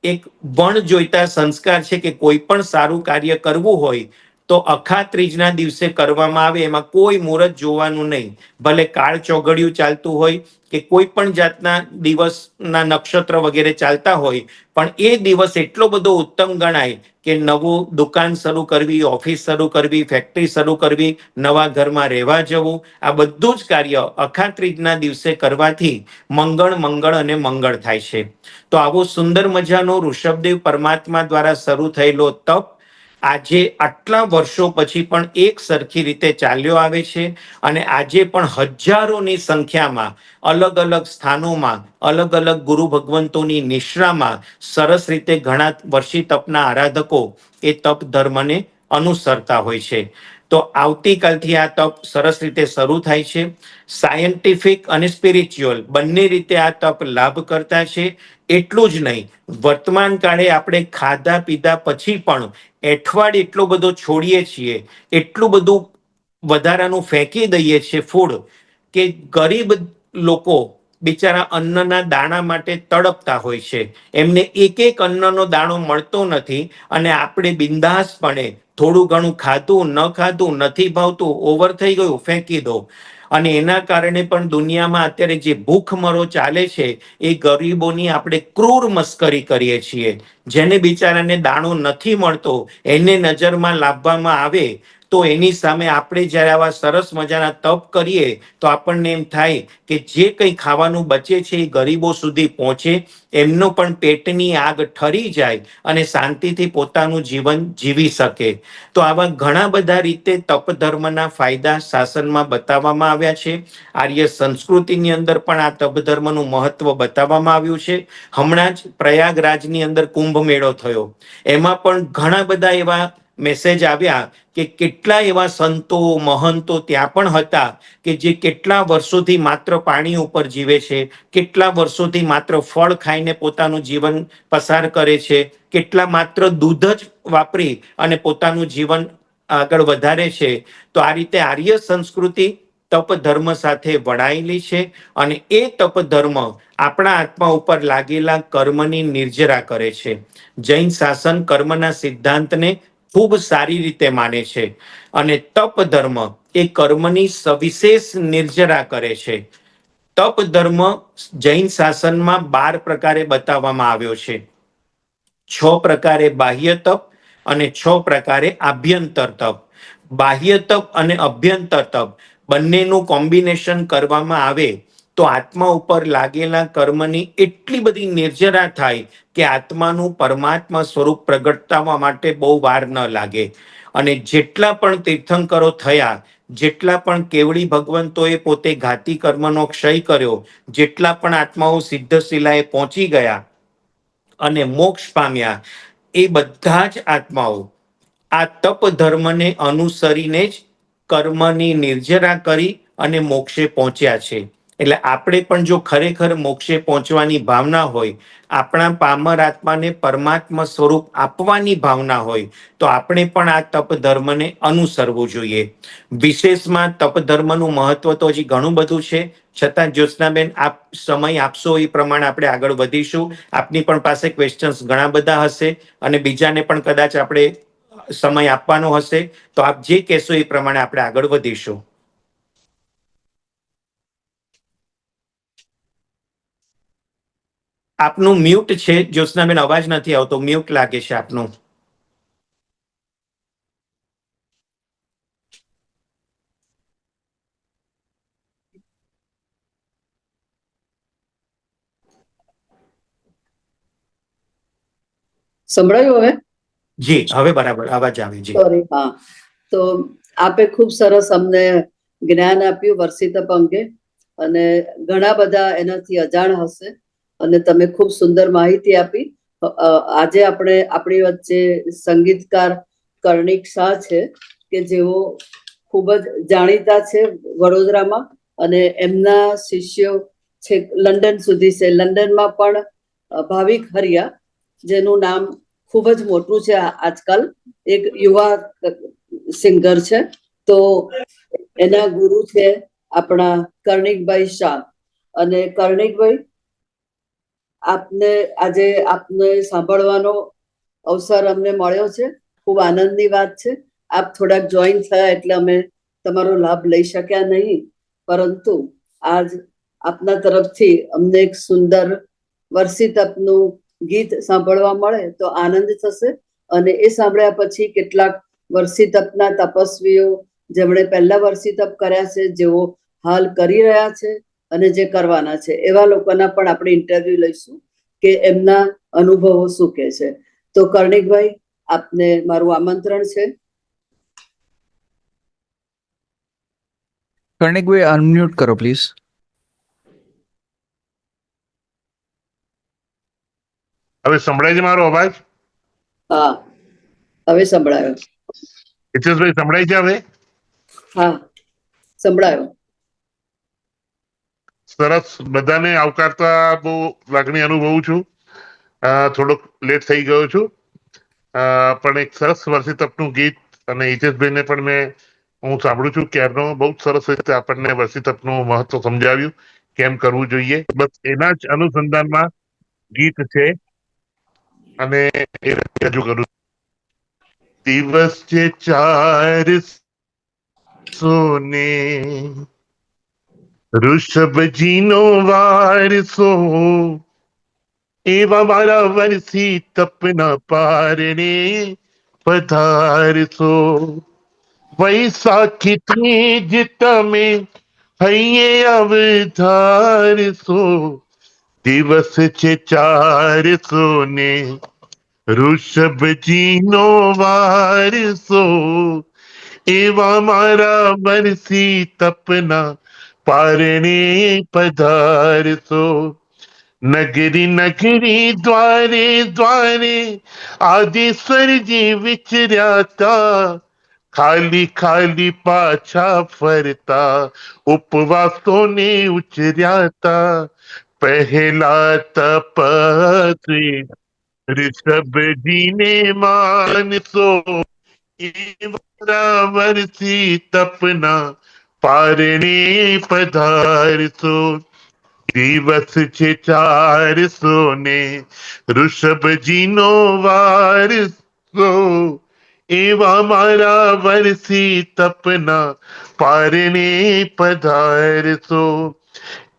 Speaker 2: એક વણ જોઈતા સંસ્કાર છે કે કોઈ પણ સારું કાર્ય કરવું હોય તો અખા ત્રીજના દિવસે કરવામાં આવે, એમાં કોઈ મુહૂર્ત જોવાનું નહીં. ભલે કાળ ચોઘડિયું ચાલતું હોય કે કોઈ પણ જાતના દિવસના નક્ષત્ર વગેરે ચાલતા હોય, પણ એ દિવસ એટલો બધો ઉત્તમ ગણાય કે નવું દુકાન શરૂ કરવી, ઓફિસ શરૂ કરવી, ફેક્ટરી શરૂ કરવી, નવા ઘરમાં રહેવા જવું, આ બધું જ કાર્ય અખાત્રીજના દિવસે કરવાથી મંગળ મંગળ અને મંગળ થાય છે. તો આવો સુંદર મજાનો ઋષભદેવ પરમાત્મા દ્વારા શરૂ થયેલો તપ આજે આટલા વર્ષો પછી પણ એક સરખી રીતે ચાલ્યો આવે છે. અને આજે પણ હજારોની સંખ્યામાં અલગ અલગ સ્થાનોમાં અલગ અલગ ગુરુ ભગવંતોની નિશ્રામાં સરસ રીતે ઘણા વર્ષી તપના આરાધકો એ તપ ધર્મને અનુસરતા હોય છે. તો આવતીકાલથી આ તપ સરસ રીતે શરૂ થાય છે. સાયન્ટિફિક અને સ્પિરિચ્યુઅલ બંને રીતે આ તપ લાભ કરતા છે. એટલું જ નહીં, વર્તમાન કાળે આપણે ખાધા પીધા પછી પણ એઠવાડ એટલો બધો છોડીએ છીએ, એટલું બધું વધારાનું ફેંકી દઈએ છીએ ફૂડ, કે ગરીબ લોકો બિચારા અન્નના દાણા માટે તડપતા હોય છે. એમને એક એક અન્નનો દાણો મળતો નથી, અને આપણે બિંદાસપણે થોડું ઘણું ખાધું, ન ખાધું, નથી ભાવતું, ઓવર થઈ ગયું, ફેંકી દો. અને એના કારણે પણ દુનિયામાં અત્યારે જે ભૂખમરો ચાલે છે એ ગરીબોની આપણે ક્રૂર મસ્કરી કરીએ છીએ. જેને બિચારાને દાણો નથી મળતો એને નજરમાં લાવવામાં આવે તો એની સામે આપણે જ્યારે આવા સરસ મજાના તપ કરીએ તો આપણને એમ થાય કે જે કંઈ ખાવાનું બચે છે એ ગરીબો સુધી પહોંચે, એમનો પણ પેટની આગ ઠરી જાય અને શાંતિથી પોતાનું જીવન જીવી શકે. તો આવા ઘણા બધા રીતે તપ ધર્મના ફાયદા શાસનમાં બતાવવામાં આવ્યા છે. આર્ય સંસ્કૃતિની અંદર પણ આ તપ ધર્મનું મહત્વ બતાવવામાં આવ્યું છે. હમણાં જ પ્રયાગરાજની અંદર કુંભ મેળો થયો, એમાં પણ ઘણા બધા એવા મેસેજ આવ્યા કે કેટલા એવા સંતો મહંતો ત્યાં પણ હતા કે જે કેટલા વર્ષોથી માત્ર પાણી ઉપર જીવે છે, કેટલા વર્ષોથી માત્ર ફળ ખાઈને પોતાનું જીવન પસાર કરે છે, કેટલા માત્ર દૂધ જ વાપરી અને પોતાનું જીવન આગળ વધારે છે. તો આ રીતે આર્ય સંસ્કૃતિ તપ ધર્મ સાથે વણાયેલી છે, અને એ તપ ધર્મ આપણા આત્મા ઉપર લાગેલા કર્મની નિર્જરા કરે છે. જૈન શાસન કર્મના સિદ્ધાંતને ખૂબ સારી રીતે માને છે, અને તપ ધર્મ એ કર્મની સવિશેષ નિર્જરા કરે છે. તપ ધર્મ જૈન શાસનમાં 12 પ્રકારે બતાવવામાં આવ્યો છે. 6 પ્રકારે બાહ્ય તપ અને 6 પ્રકારે આભ્યંતર તપ. બાહ્ય તપ અને અભ્યંતર તપ બંનેનું કોમ્બિનેશન કરવામાં આવે તો આત્મા ઉપર લાગેલા કર્મની એટલી બધી નિર્જરા થાય કે આત્માનું પરમાત્મા સ્વરૂપ પ્રગટાવવા માટે બહુ વાર ન લાગે. અને જેટલા પણ તીર્થંકરો થયા, જેટલા પણ કેવડી ભગવંતોએ પોતે ઘાતી કર્મનો ક્ષય કર્યો, જેટલા પણ આત્માઓ સિદ્ધ શિલાએ પહોંચી ગયા અને મોક્ષ પામ્યા, એ બધા જ આત્માઓ આ તપ ધર્મને અનુસરીને જ કર્મની નિર્જરા કરી અને મોક્ષે પહોંચ્યા છે. એટલે આપણે પણ જો ખરેખર મોક્ષે પહોંચવાની ભાવના હોય, આપણા પામર આત્માને પરમાત્મા સ્વરૂપ આપવાની ભાવના હોય, તો આપણે પણ આ તપ ધર્મને અનુસરવું જોઈએ. વિશેષમાં તપ ધર્મનું મહત્વ તો હજી ઘણું બધું છે, છતાં જ્યોત્સનાબેન આપ સમય આપશો એ પ્રમાણે આપણે આગળ વધીશું. આપની પણ પાસે ક્વેશ્ચન્સ ઘણા બધા હશે અને બીજાને પણ કદાચ આપણે સમય આપવાનો હશે, તો આપ જે કહેશો એ પ્રમાણે આપણે આગળ વધીશું. આપનું મ્યુટ છે જ્યોત્સનાબેન, અવાજ નથી આવતો, મ્યુટ લાગે છે આપનું.
Speaker 3: સંભળાયું હવે?
Speaker 2: જી, હવે બરાબર અવાજ આવે. જી
Speaker 3: સોરી. હા, તો આપે ખૂબ સરસ અમને જ્ઞાન આપ્યું વર્ષિતપ અંગે, અને ઘણા બધા એનાથી અજાણ હશે, અને તમે ખૂબ સુંદર માહિતી આપી. આજે આપણે આપણી વચ્ચે સંગીતકાર કર્ણિક શાહ છે કે જેઓ ખૂબ જ જાણીતા છે વડોદરામાં, અને એમના શિષ્યો છે લંડન સુધી છે. લંડનમાં પણ ભાવિક હરિયા, જેનું નામ ખૂબ જ મોટું છે આજકાલ, એક યુવા સિંગર છે. તો એના ગુરુ છે આપણા કર્ણિકભાઈ શાહ. અને કર્ણિકભાઈ, આપને સાંભળવાનો અવસર અમને મળ્યો છે, ખૂબ આનંદની વાત છે. આપ થોડાક જોઈન થયા એટલે અમે તમારો લાભ લઈ શક્યા નહીં, પરંતુ આજ આપના તરફથી અમને એક સુંદર વર્ષી તપનું ગીત સાંભળવા મળે તો આનંદ થશે. અને એ સાંભળ્યા પછી કેટલાક વર્ષી તપના તપસ્વીઓ, જેમણે પહેલા વર્ષી તપ કર્યા છે, જેઓ હાલ કરી રહ્યા છે અને જે કરવાના છે, એવા લોકોના પણ આપણે ઇન્ટરવ્યુ લઈશું કે એમના અનુભવો શું કહે છે. તો કર્ણિકભાઈ, આપને મારું આમંત્રણ છે.
Speaker 4: કર્ણિકભાઈ, અનમ્યુટ કરો પ્લીઝ.
Speaker 5: હવે સંભળાય છે મારો અવાજ?
Speaker 3: હા, હવે સંભળાયો.
Speaker 5: હિતેશભાઈ સંભળાય છે હવે?
Speaker 3: હા, સંભળાયો.
Speaker 5: સરસ. બધાને આવકારતા બહુ લાગણી અનુભવું છું. થોડોક લેટ થઈ ગયો છું, પણ એક સરસ વર્ષી તપનું ગીત, અને હિતેશભાઈને પણ હું સાંભળું છું ક્યારનો. બહુ જ સરસ રીતે આપણને વર્ષી તપનું મહત્વ સમજાવ્યું, કેમ કરવું જોઈએ. બસ એના જ અનુસંધાનમાં ગીત છે અને એ રજૂ કરું. દિવસ છે 400 ઋષભજીનો વારસો, એવા મારા વર્ષી તપના પારણે પધારશો. વૈશાખી ત્રીજ તમે હૈયે અવધારશો. દિવસ છે 400 ઋષભજીનો વારસો, એવા મારા વર્ષી તપના પારણે પધારશો. નગરી નગરી દ્વારે દ્વારે આદિશ્વરજી વિચર્યાતા, ખાલી ખાલી પાછા ફરતા ઉપવાસોને ઉચર્યાતા. પહેલા તપસ્વી ऋषभजीने मानसो, વર્ષી તપના પારણે પધારશો. દિવસ છે 400 ઋષભજીનો વારસો, એવા મારા વર્ષી તપના પારણે પધારશો.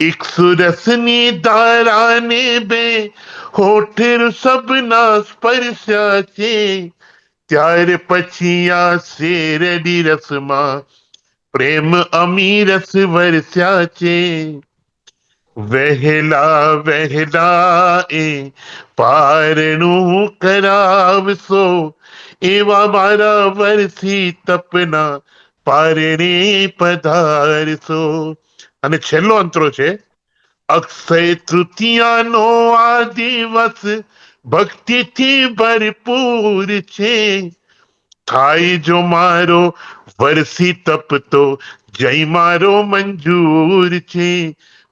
Speaker 5: 110ની ધારાને બે હોઠ ઋષભના સ્પર્શ્યા છે, ત્યાર પછી આ શેરડી રસમાં પ્રેમ અમીરસ વરસ્યા છે. વહેલા વહેલા એ પારણું કરાવશો, એવા મારા વર્ષી તપના પારણે પધારશો. અને છેલ્લો અંતરો છે, અક્ષય તૃતીયાનો આ દિવસ ભક્તિથી ભરપૂર છે. થાય જો મારો વર્ષી તપ તો જય મારો મંજૂર છે.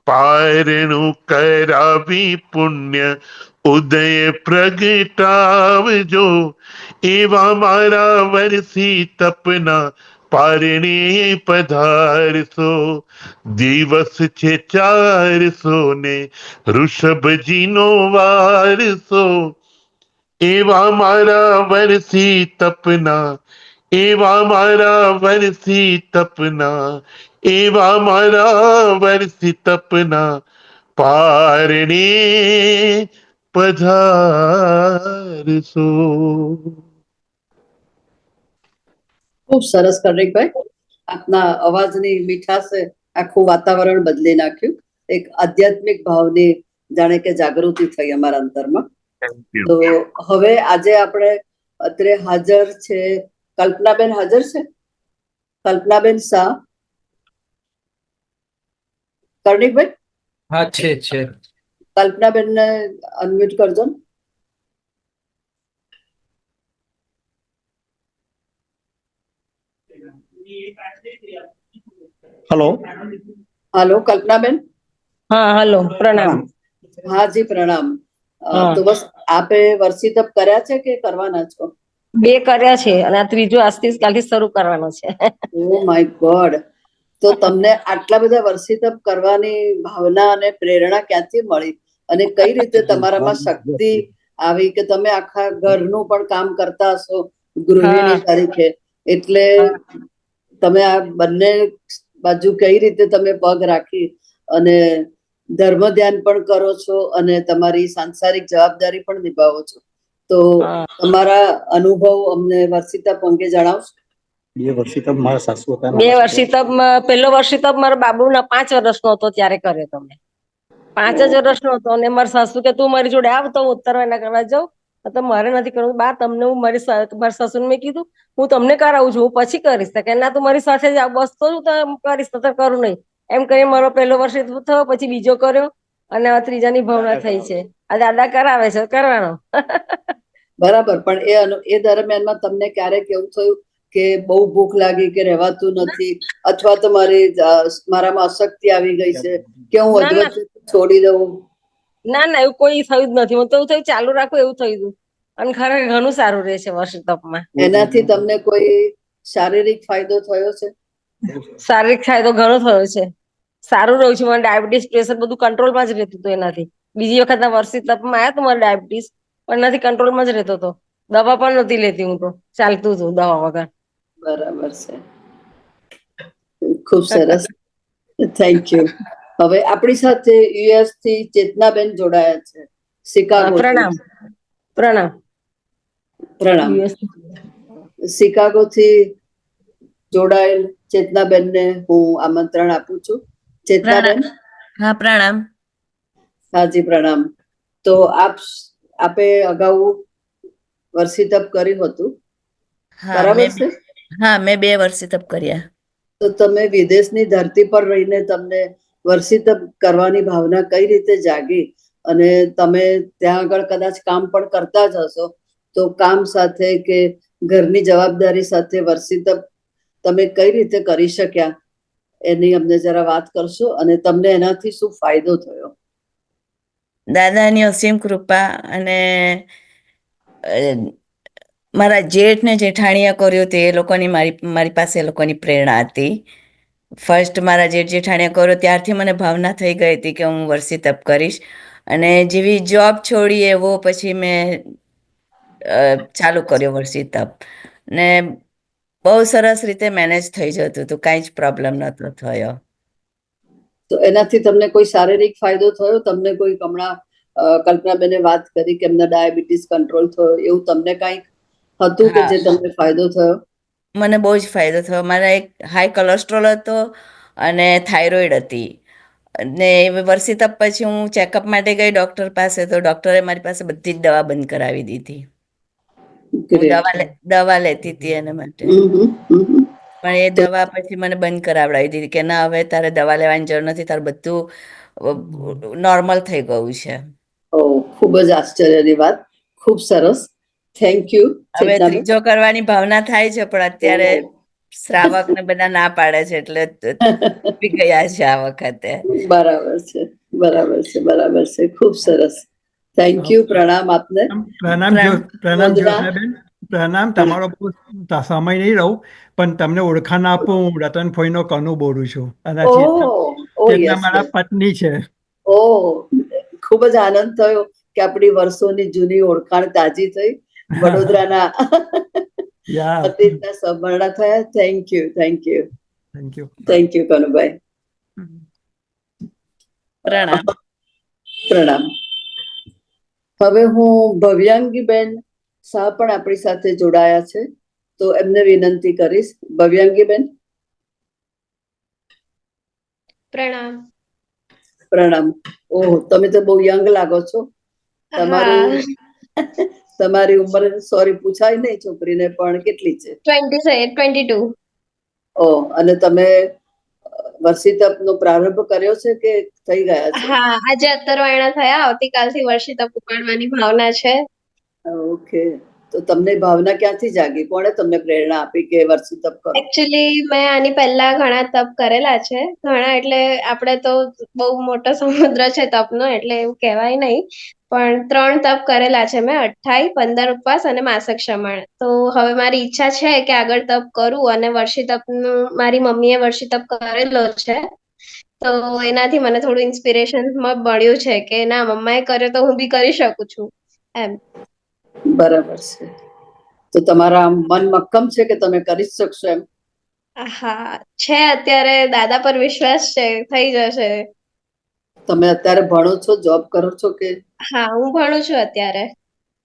Speaker 5: પારણું કરાવી પુણ્ય ઉદય પ્રગટાવજો, એવા મારા વર્ષી તપના પારણે પધારશો. દિવસ છે 400 ઋષભજીનો વારસો, એવા મારા વર્ષી તપના, એવા મારા વર્ષી તપના, એવા મારા વર્ષી તપના પારણે પધારશો.
Speaker 3: ખૂબ સરસ કર્ણિકભાઈ, આપના અવાજની મીઠાશે આખું વાતાવરણ બદલી નાખ્યું. એક આધ્યાત્મિક ભાવની જાણે કે જાગૃતિ થઈ અમારા અંતરમાં. તો હવે આજે આપણે અત્રે હાજર છે કલ્પનાબેન, હાજર છે કલ્પનાબેન શાહ. કર્ણિકભાઈ?
Speaker 4: હા, છે.
Speaker 3: કલ્પનાબેનને અનમ્યુટ કરજો ને.
Speaker 6: હેલો.
Speaker 3: હાલો કલ્પનાબેન.
Speaker 7: હા હલો પ્રણામ.
Speaker 3: હા જી પ્રણામ.
Speaker 7: હા.
Speaker 3: તો બસ આપે વર્ષી તપ કર્યા છે કે કરવાના છો?
Speaker 7: 2 કર્યા છે અને આ ત્રીજો આજથી કાલથી શરૂ કરવાનો છે.
Speaker 3: Oh my God. તો તમને આટલા બધા વર્ષી તપ કરવાની ભાવના અને પ્રેરણા ક્યાંથી મળી અને કઈ રીતે તમારામાં શક્તિ આવી કે તમે આખા ઘરનું પણ કામ કરતા હશો ગૃહિણી તરીકે, એટલે તમે આ બંને બાજુ કઈ રીતે તમે પગ રાખી અને ધર્મ ધ્યાન પણ કરો છો અને તમારી સાંસારિક જવાબદારી પણ નિભાવો છો? તો
Speaker 7: હા.
Speaker 3: તમારા અનુભવ અમને વર્ષી તપ અંગે જણાવશો?
Speaker 6: 2 વર્ષથી તો મારા સાસુ હતા.
Speaker 7: 2 વર્ષી તપ પહેલો વર્ષી તપ મારા બાબુના 5 વર્ષનો હતો ત્યારે કર્યો તમે. 5 જ વર્ષનો હતો અને મારા સાસુ કે તું મારી જોડે આવ તો હું ઉત્તરાયણ ના કરવા જાઉં. તો મારે નથી કરવું બા, તમને હું મારી સાસુને મેં કીધું હું તમને કરાવું છું, હું પછી કરીશ. કે ના તું મારી સાથે જ આવ, બસ તો હું કરીશ, તો કરું નહીં એમ કરી મારો પહેલો વર્ષી તપ થયો, પછી બીજો કર્યો અને આ ત્રીજાની ભાવના થઈ છે. આ દાદા કરાવે છે કરવાનો.
Speaker 3: બરાબર. પણ એ દરમિયાનમાં તમને ક્યારેક એવું થયું કે બહુ ભૂખ લાગી કે રહેવાતું નથી, અથવા તો મારામાં અશક્તિ આવી ગઈ છે કે હું
Speaker 7: ના ના
Speaker 3: અધવચ્ચે છોડી દઉં?
Speaker 7: ના ના એવું કોઈ થયું જ નથી. હું તો એવું થયું ચાલુ રાખું એવું થયું અને ખરેખર ઘણું સારું રહે છે વર્ષી તપમાં.
Speaker 3: એનાથી તમને કોઈ શારીરિક ફાયદો થયો છે?
Speaker 7: શારીરિક ફાયદો ઘણો થયો છે. સારું રહ્યું છે. મને ડાયાબિટીસ, પ્રેશર બધું કંટ્રોલમાં જ રહેતું હતું એનાથી. બીજી વખત વર્ષી તપમાં આવ્યા તો મારે ડાયાબિટીસ પણ એનાથી કંટ્રોલમાં જ રહેતો હતો. દવા પણ નહોતી લેતી હું તો, ચાલતું હતું દવા વગર.
Speaker 3: બરાબર છે. ખૂબ સરસ, થેન્ક યુ. હવે આપણી સાથે યુએસ થી ચેતનાબેન જોડાયા છે, શિકાગો.
Speaker 7: પ્રણામ પ્રણામ.
Speaker 3: પ્રણામ. શિકાગો થી જોડાયેલ ચેતનાબેનને હું આમંત્રણ આપું છું. ચેતનાબેન.
Speaker 8: હા પ્રણામ.
Speaker 3: હાજી પ્રણામ. તો આપે અગાઉ વર્ષી તપ કર્યું હતું,
Speaker 8: હા
Speaker 3: બરાબર
Speaker 8: મેં
Speaker 3: છે?
Speaker 8: હા મેં 2 વર્ષી તપ કર્યા.
Speaker 3: તો તમે વિદેશની ધરતી પર રહીને તમને વર્ષી તપ કરવાની ભાવના કઈ રીતે જાગી? અને તમે ત્યાં આગળ કદાચ કામ પણ કરતા જ હશો, તો કામ સાથે કે ઘરની જવાબદારી સાથે વર્ષી તપ તમે કઈ રીતે કરી શક્યા એની અમને જરા વાત કરશો, અને તમને એનાથી શું ફાયદો થયો?
Speaker 8: દાદાની અસીમ કૃપા અને મારા જેઠ ને જેઠાણીએ કર્યું તે એ લોકોની મારી પાસે એ લોકોની પ્રેરણા હતી. ફર્સ્ટ મારા જેઠ જેઠાણીએ કર્યો ત્યારથી મને ભાવના થઈ ગઈ હતી કે હું વર્ષી તપ કરીશ. અને જેવી જોબ છોડી એવો પછી મેં ચાલુ કર્યો વર્ષી તપ. ને બહુ સરસ રીતે મેનેજ થઈ જતું હતું, કાંઈ જ પ્રોબ્લેમ નહોતો થયો.
Speaker 3: તો એનાથી તમને કોઈ શારીરિક ફાયદો થયો? તમને કોઈ હમણાં કલ્પનાબેને વાત કરી કે એમના ડાયાબિટીસ કંટ્રોલ થયો, એવું તમને કંઈક હતું કે જે તમને ફાયદો થયો?
Speaker 8: મને બહુ જ ફાયદો થયો. મારા એક હાઈ કોલેસ્ટ્રોલ હતો અને થાઇરોઇડ હતી. ને વર્ષી તપ પછી હું ચેકઅપ માટે ગઈ ડૉક્ટર પાસે, તો ડૉક્ટરે મારી પાસે બધી જ દવા બંધ કરાવી દીધી. હું દવા લેતી હતી એના માટે, પણ એ દવા પછી મને બંધ કરાવડાવી દીધી કે ના હવે તારે દવા લેવાની જરૂર નથી, તારે બધું નોર્મલ થઈ ગયું છે.
Speaker 3: ખૂબ જ આશ્ચર્યની વાત. ખૂબ સરસ, થેન્ક યુ.
Speaker 8: હવે ત્રીજો કરવાની ભાવના થાય છે, પણ અત્યારે શ્રાવક ને બધા ના પાડે છે એટલે બી ગયા છે આ વખતે.
Speaker 3: બરાબર છે, બરાબર છે, બરાબર છે. ખૂબ સરસ, થેન્ક યુ. પ્રણામ આપને.
Speaker 6: પ્રણામ જ્યોત્સનાબેન. પ્રણામ. તમારો બહુ સમય નહીં રહું, પણ તમને ઓળખાણ આપું. હું રતનફોઈનો કનુ બોલું છું અને ચેતના મારા પત્ની છે.
Speaker 3: ખૂબ જ આનંદ થયો કે આપણી વર્ષોની જૂની ઓળખાણ તાજી થઈ. વડોદરાના અતીતના સંભારણા થયા. Thank you, thank you,
Speaker 6: thank you,
Speaker 3: thank you Kanubhai.
Speaker 8: પ્રણામ.
Speaker 3: પ્રણામ. હવે હું ભવ્યાંગીબેન શાહ પણ આપણી સાથે જોડાયા છે, તો એમને વિનંતી કરીશ. ભવ્યાંગીબેન.
Speaker 9: પ્રણામ.
Speaker 3: પ્રણામ. ઓહ, તમે તો બહુ યંગ લાગો છો. તમારી ઉંમર સોરી પૂછાય નહીં છોકરીને, પણ કેટલી છે?
Speaker 9: 22.
Speaker 3: ઓહ, અને તમે વર્ષી તપનો પ્રારંભ કર્યો છે કે થઈ ગયા છે?
Speaker 9: હા, આજે અત્તરવાયણા થયા, આવતીકાલથી વર્ષી તપ ઉપાડવાની ભાવના છે.
Speaker 3: ઓકે, તો તમને ભાવના ક્યાંથી જાગી? કોણે તમને પ્રેરણા આપી કે વર્ષી તપ કરો?
Speaker 9: એકચ્યુઅલી મેં આની પહેલા ઘણા તપ કરેલા છે. ઘણા એટલે આપણે તો બહુ મોટો સમુદ્ર છે તપનો, એટલે એવું કહેવાય નહીં. પણ 3 તપ કરેલા છે મેં, 28, 15 ઉપવાસ અને માસક શમણ. તો હવે મારી ઈચ્છા છે કે આગળ તપ કરું, અને વર્ષી તપનું મારી મમ્મીએ વર્ષી તપ કરેલો છે. તો એનાથી મને થોડું ઇન્સ્પિરેશન મળ્યું છે કે ના, મમ્માએ કર્યો તો હું બી કરી શકું છું એમ.
Speaker 3: બરાબર છે. તો તમારા મન મક્કમ છે કે તમે કરી જ શકશો એમ?
Speaker 9: હા, છે. અત્યારે દાદા પર વિશ્વાસ છે, થઈ જશે.
Speaker 3: તમે અત્યારે ભણો છો, જોબ કરો છો કે?
Speaker 9: હા, હું ભણું છું અત્યારે,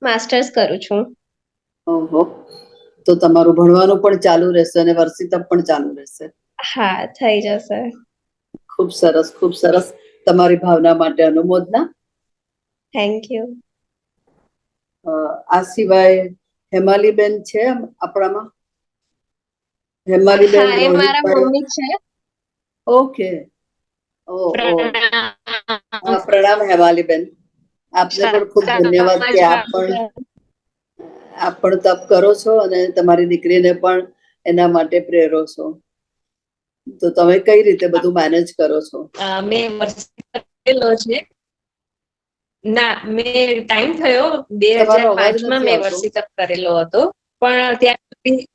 Speaker 9: માસ્ટર્સ કરું છું.
Speaker 3: ઓહો, તો તમારું ભણવાનું પણ ચાલુ રહેશે અને વર્ષી તપ પણ ચાલુ રહેશે.
Speaker 9: હા, થઈ જશે.
Speaker 3: ખૂબ સરસ, ખૂબ સરસ. તમારી ભાવના માટે અનુમોદના.
Speaker 9: Thank you.
Speaker 3: આ સિવાય હેમાલીબેન છે આપણામાં? હેમાલીબેન
Speaker 9: હા, એ મારા
Speaker 3: રોહિતભાઈ.
Speaker 9: મમ્મી છે.
Speaker 3: ઓકે. ઓ હા, પ્રણામ હેમાલીબેન. આપને પણ ખૂબ ધન્યવાદ કે આપ પણ તપ કરો છો અને તમારી દીકરીને પણ એના માટે પ્રેરો છો. તો તમે કઈ રીતે બધું મેનેજ કરો છો?
Speaker 10: મેં કરેલો છે. ના, મેં ટાઈમ થયો
Speaker 3: તમારો અવાજ
Speaker 10: 2005માં
Speaker 3: નથી
Speaker 10: મેં
Speaker 3: આવતો.
Speaker 10: વર્ષી તપ કરેલો હતો, પણ ત્યાર સુધી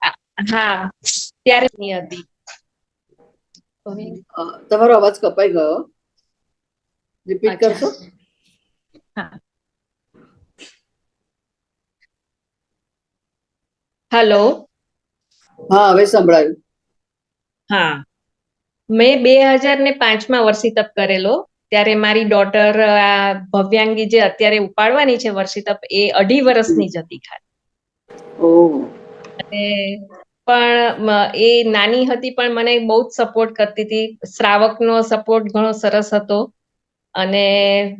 Speaker 10: હા ત્યારે નહીં હતી.
Speaker 3: તમારો અવાજ કપાઈ ગયો, રિપીટ
Speaker 10: અચ્છા.
Speaker 3: કરશો?
Speaker 10: હા. હેલો.
Speaker 3: હા, હવે સંભળાયું.
Speaker 10: હા, મેં 2005માં વર્ષી તપ કરેલો. ત્યારે મારી ડોટર ભવ્યાંગી જે અત્યારે ઉપાડવાની છે વર્ષી તપ, એ 2.5 વર્ષની જ હતી ખાલી.
Speaker 3: ઓહ.
Speaker 10: અને પણ એ નાની હતી પણ મને બહુ જ સપોર્ટ કરતી હતી. શ્રાવકનો સપોર્ટ ઘણો સરસ હતો, અને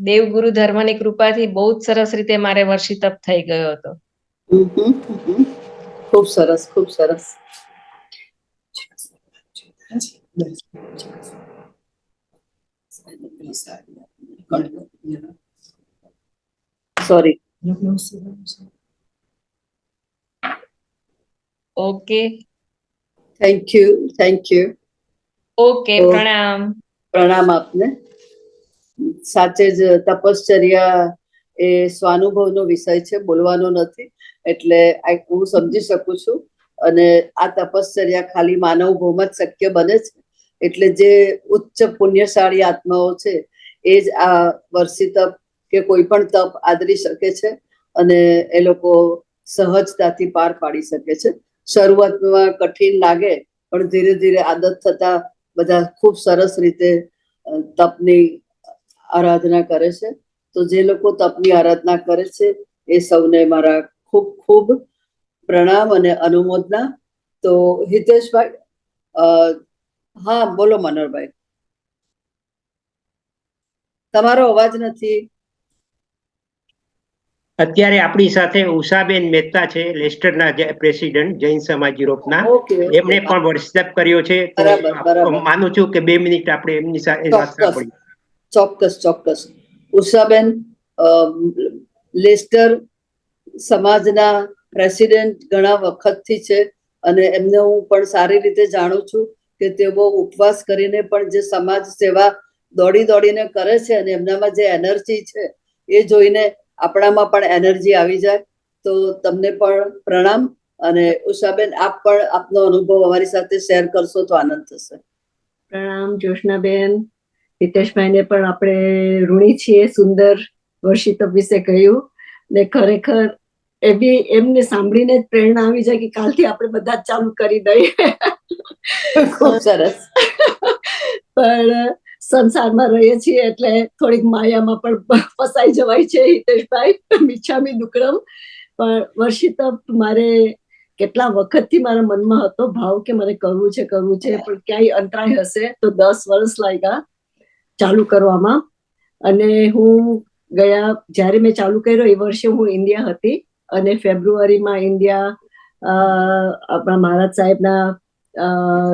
Speaker 10: દેવગુરુ ધર્મની કૃપાથી બહુ જ સરસ રીતે મારે વર્ષી તપ થઈ ગયો હતો.
Speaker 3: ખૂબ સરસ, ખૂબ સરસ. Sorry.
Speaker 10: Okay.
Speaker 3: Thank you, thank you.
Speaker 10: Okay, પ્રણામ.
Speaker 3: પ્રણામ આપને. સાચે જ તપશ્ચર્યા એ સ્વાનુભવનો વિષય છે, બોલવાનો નથી. એટલે હું સમજી શકું છું. અને આ તપશ્ચર્યા ખાલી માનવ ભૌમાં જ શક્ય બને છે. એટલે જે ઉચ્ચ પુણ્યશાળી આત્માઓ છે એ જ આ વર્ષી તપ કે કોઈ પણ તપ આદરી શકે છે, અને એ લોકો સહજતાથી પાર પાડી શકે છે. શરૂઆતમાં કઠિન લાગે, પણ ધીરે ધીરે આદત થતા બધા ખૂબ સરસ રીતે તપની આરાધના કરે છે. તો જે લોકો તપની આરાધના કરે છે એ સૌને મારા ખૂબ ખૂબ પ્રણામ અને અનુમોદના. તો હિતેશભાઈ, હા બોલો મનોહરભાઈ. તમારો અવાજ નથી.
Speaker 11: અત્યારે આપણી સાથે ઉષાબેન મહેતા છે, લેસ્ટરના પ્રેસિડેન્ટ, જૈન સમાજ યુરોપના.
Speaker 3: Okay, okay.
Speaker 11: એમણે પણ વર્ષી તપ કર્યો છે, તો
Speaker 3: બરાબર, બરાબર.
Speaker 11: માનું છું કે 2 મિનિટ આપણે એમની સાથે વાત
Speaker 3: ચોક્કસ,
Speaker 11: સાંભળીએ.
Speaker 3: ચોક્કસ, ચોક્કસ. ઉષાબેન લેસ્ટર સમાજના પ્રેસિડેન્ટ ઘણા વખતથી છે, અને એમને હું પણ સારી રીતે જાણું છું કે તેઓ ઉપવાસ કરીને પણ જે સમાજ સેવા દોડી દોડીને કરે છે, અને એમનામાં જે એનર્જી છે એ જોઈને આપણામાં પણ એનર્જી આવી જાય. તો તમને પણ પ્રણામ. અને ઉષાબેન, આપ પણ આપનો અનુભવ અમારી સાથે શેર કરશો તો આનંદ થશે.
Speaker 12: પ્રણામ જ્યોત્સનાબેન. હિતેશભાઈને પણ આપણે ઋણી છીએ, સુંદર વર્ષી તપ વિશે કહ્યું. ને ખરેખર એ બી એમને સાંભળીને જ પ્રેરણા આવી જાય કે કાલથી આપણે બધા જ ચાલુ કરી દઈએ.
Speaker 3: ખૂબ સરસ.
Speaker 12: પણ સંસારમાં રહીએ છીએ એટલે થોડીક માયામાં પણ ફસાઈ જવાય છે હિતેશભાઈ, મિચ્છામી દુક્કડમ. પણ વર્ષી તપ મારે કેટલા વખતથી મારા મનમાં હતો ભાવ કે મારે કરવું છે, પણ ક્યાંય અંતરાય હશે. તો 10 વર્ષ લાગ્યા ચાલુ કરવામાં. અને હું જ્યારે મેં ચાલુ કર્યો એ વર્ષે હું ઇન્ડિયા હતી, અને ફેબ્રુઆરીમાં ઇન્ડિયા આપણા મહારાજ સાહેબના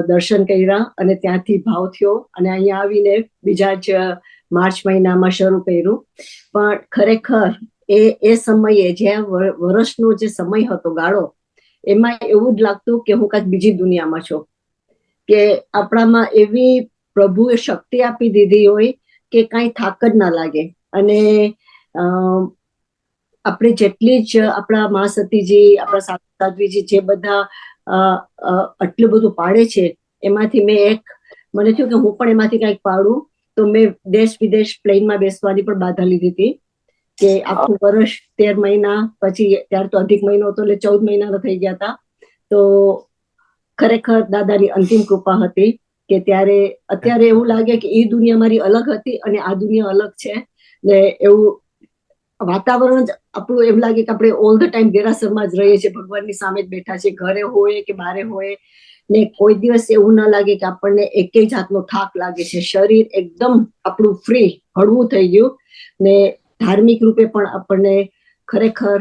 Speaker 12: દર્શન કર્યા અને ત્યાંથી ભાવ થયો અને અહીંયા આવીને બીજા જ માર્ચ મહિનામાં શરૂ કર્યું. પણ ખરેખર એ સમયે જ્યાં વર્ષનો જે સમય હતો ગાળો, એમાં એવું જ લાગતું કે હું કાંઈક બીજી દુનિયામાં છું, કે આપણામાં એવી પ્રભુએ શક્તિ આપી દીધી હોય કે કાંઈ થાક જ ના લાગે. અને આપણે જેટલી જ આપણા મા સતીજી, આપણા સાધ્વીજી જે બધા આટલું બધું પાડે છે, એમાંથી મને થયું કે હું પણ એમાંથી કંઈક પાડું. તો મેં દેશ વિદેશ પ્લેનમાં બેસવાની પણ બાધા લીધી હતી કે આખું વર્ષ 13 મહિના, પછી ત્યાર તો અધિક મહિનો હતો એટલે 14 મહિનાના થઈ ગયા હતા. તો ખરેખર દાદાની અંતિમ કૃપા હતી કે અત્યારે એવું લાગે કે એ દુનિયા મારી અલગ હતી અને આ દુનિયા અલગ છે. ને એવું વાતાવરણ જ આપણું એમ લાગે કે આપણે ઓલ ધ ટાઈમ દેરાસરમાં જ રહીએ છીએ, ભગવાનની સામે જ બેઠા છે, ઘરે હોય કે બારે હોય. ને કોઈ દિવસ એવું ના લાગે કે આપણને એકેય જાતનો થાક લાગે છે. શરીર એકદમ આપણું ફ્રી, હળવું થઈ ગયું. ને ધાર્મિક રૂપે પણ આપણને ખરેખર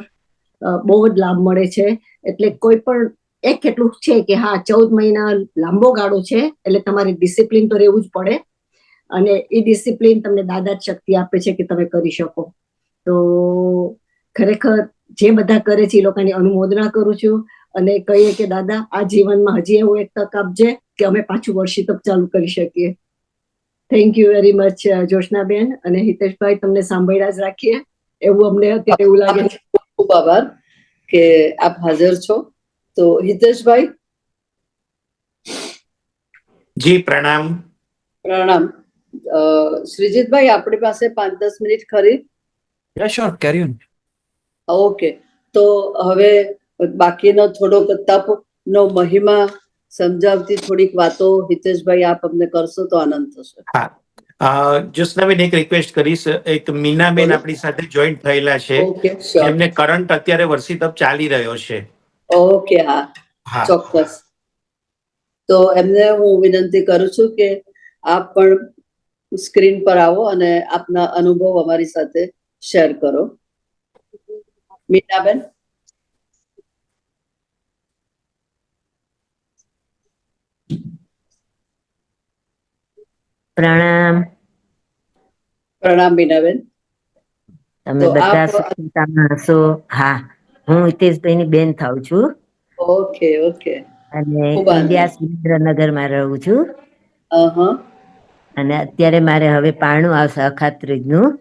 Speaker 12: બહુ જ લાભ મળે છે. એટલે કોઈ પણ એટલું છે કે હા, 14 મહિના લાંબો ગાળો છે, એટલે તમારે ડિસિપ્લિન તો રહેવું જ પડે. અને એ ડિસિપ્લિન તમને દાદા જ શક્તિ આપે છે કે તમે કરી શકો. તો ખરેખર જે બધા કરે છે એ લોકોની અનુમોદના કરું છું અને કહીએ કે દાદા આ જીવનમાં હજી એવું એક તક આપજે કે અમે પાછું વર્ષિતપ ચાલુ કરી શકીએ. થેન્ક યુ વેરી મચ જોશનાબેન અને હિતેશભાઈ, તમને સાંભળ્યા જ રાખીએ એવું અમને અત્યારે એવું લાગે છે. ખૂબ આભાર કે આપ હાજર છો. તો હિતેશભાઈ.
Speaker 2: જી પ્રણામ.
Speaker 12: પ્રણામ. શ્રીજીતભાઈ, આપણી પાસે 5-10 મિનિટ ખરી?
Speaker 4: Yeah, sure, carry on.
Speaker 12: Okay. તો હવે બાકીનો થોડોક તપ નો મહિમા સમજાવતી થોડીક વાતો હિતેશભાઈ આપ અમને કરશો તો આનંદ થશે.
Speaker 2: હા, જ્યોત્સનાબેન એક રિક્વેસ્ટ કરીશ. એક મીનાબેન આપણી સાથે જોઈન્ટ થયેલા છે, એમને કરંટ અત્યારે વર્ષિતપ ચાલી રહ્યો છે.
Speaker 12: ઓકે. હા, ચોક્કસ. તો એમને હું વિનંતી કરું છું કે આપ પણ સ્ક્રીન પર આવો અને આપના અનુભવ અમારી સાથે શેર કરો. મીનાબેન.
Speaker 13: પ્રણામ.
Speaker 12: પ્રણામ મીનાબેન.
Speaker 13: તમે બધા સુખમાં હશો? હા, હું હિતેશભાઈની બેન થાઉં છું.
Speaker 12: Okay okay.
Speaker 13: અને ઇન્ડિયા સુરેન્દ્રનગરમાં રહું છું. અને અત્યારે મારે હવે પારણું આવશે અખાત્રીજનું.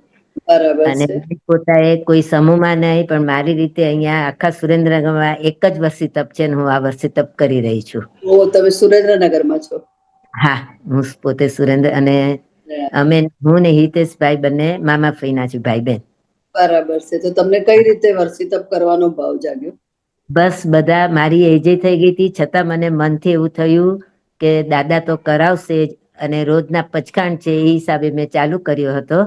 Speaker 12: બરાબર.
Speaker 13: અને પોતાએ કોઈ સમૂહમાં નહીં, પણ મારી રીતે અહીંયા આખા સુરેન્દ્રનગરમાં એક જ વર્ષિતપ છે ને હું આ વર્ષિતપ કરી રહી છું.
Speaker 12: તમે સુરેન્દ્રનગરમાં છો?
Speaker 13: હા, હું પોતે સુરેન્દ્ર અને હું ને હિતેશભાઈ બંને મામા ફઈના છું, ભાઈ બહેન.
Speaker 12: બરાબર છે. તો તમને કઈ રીતે વર્ષિતપ કરવાનો ભાવ જાગ્યો?
Speaker 13: બસ બધા મારી એજે થઈ ગઈ હતી, છતાં મને મનથી એવું થયું કે દાદા તો કરાવશે જ, અને રોજના પચકાણ છે એ હિસાબે મેં ચાલુ કર્યો હતો.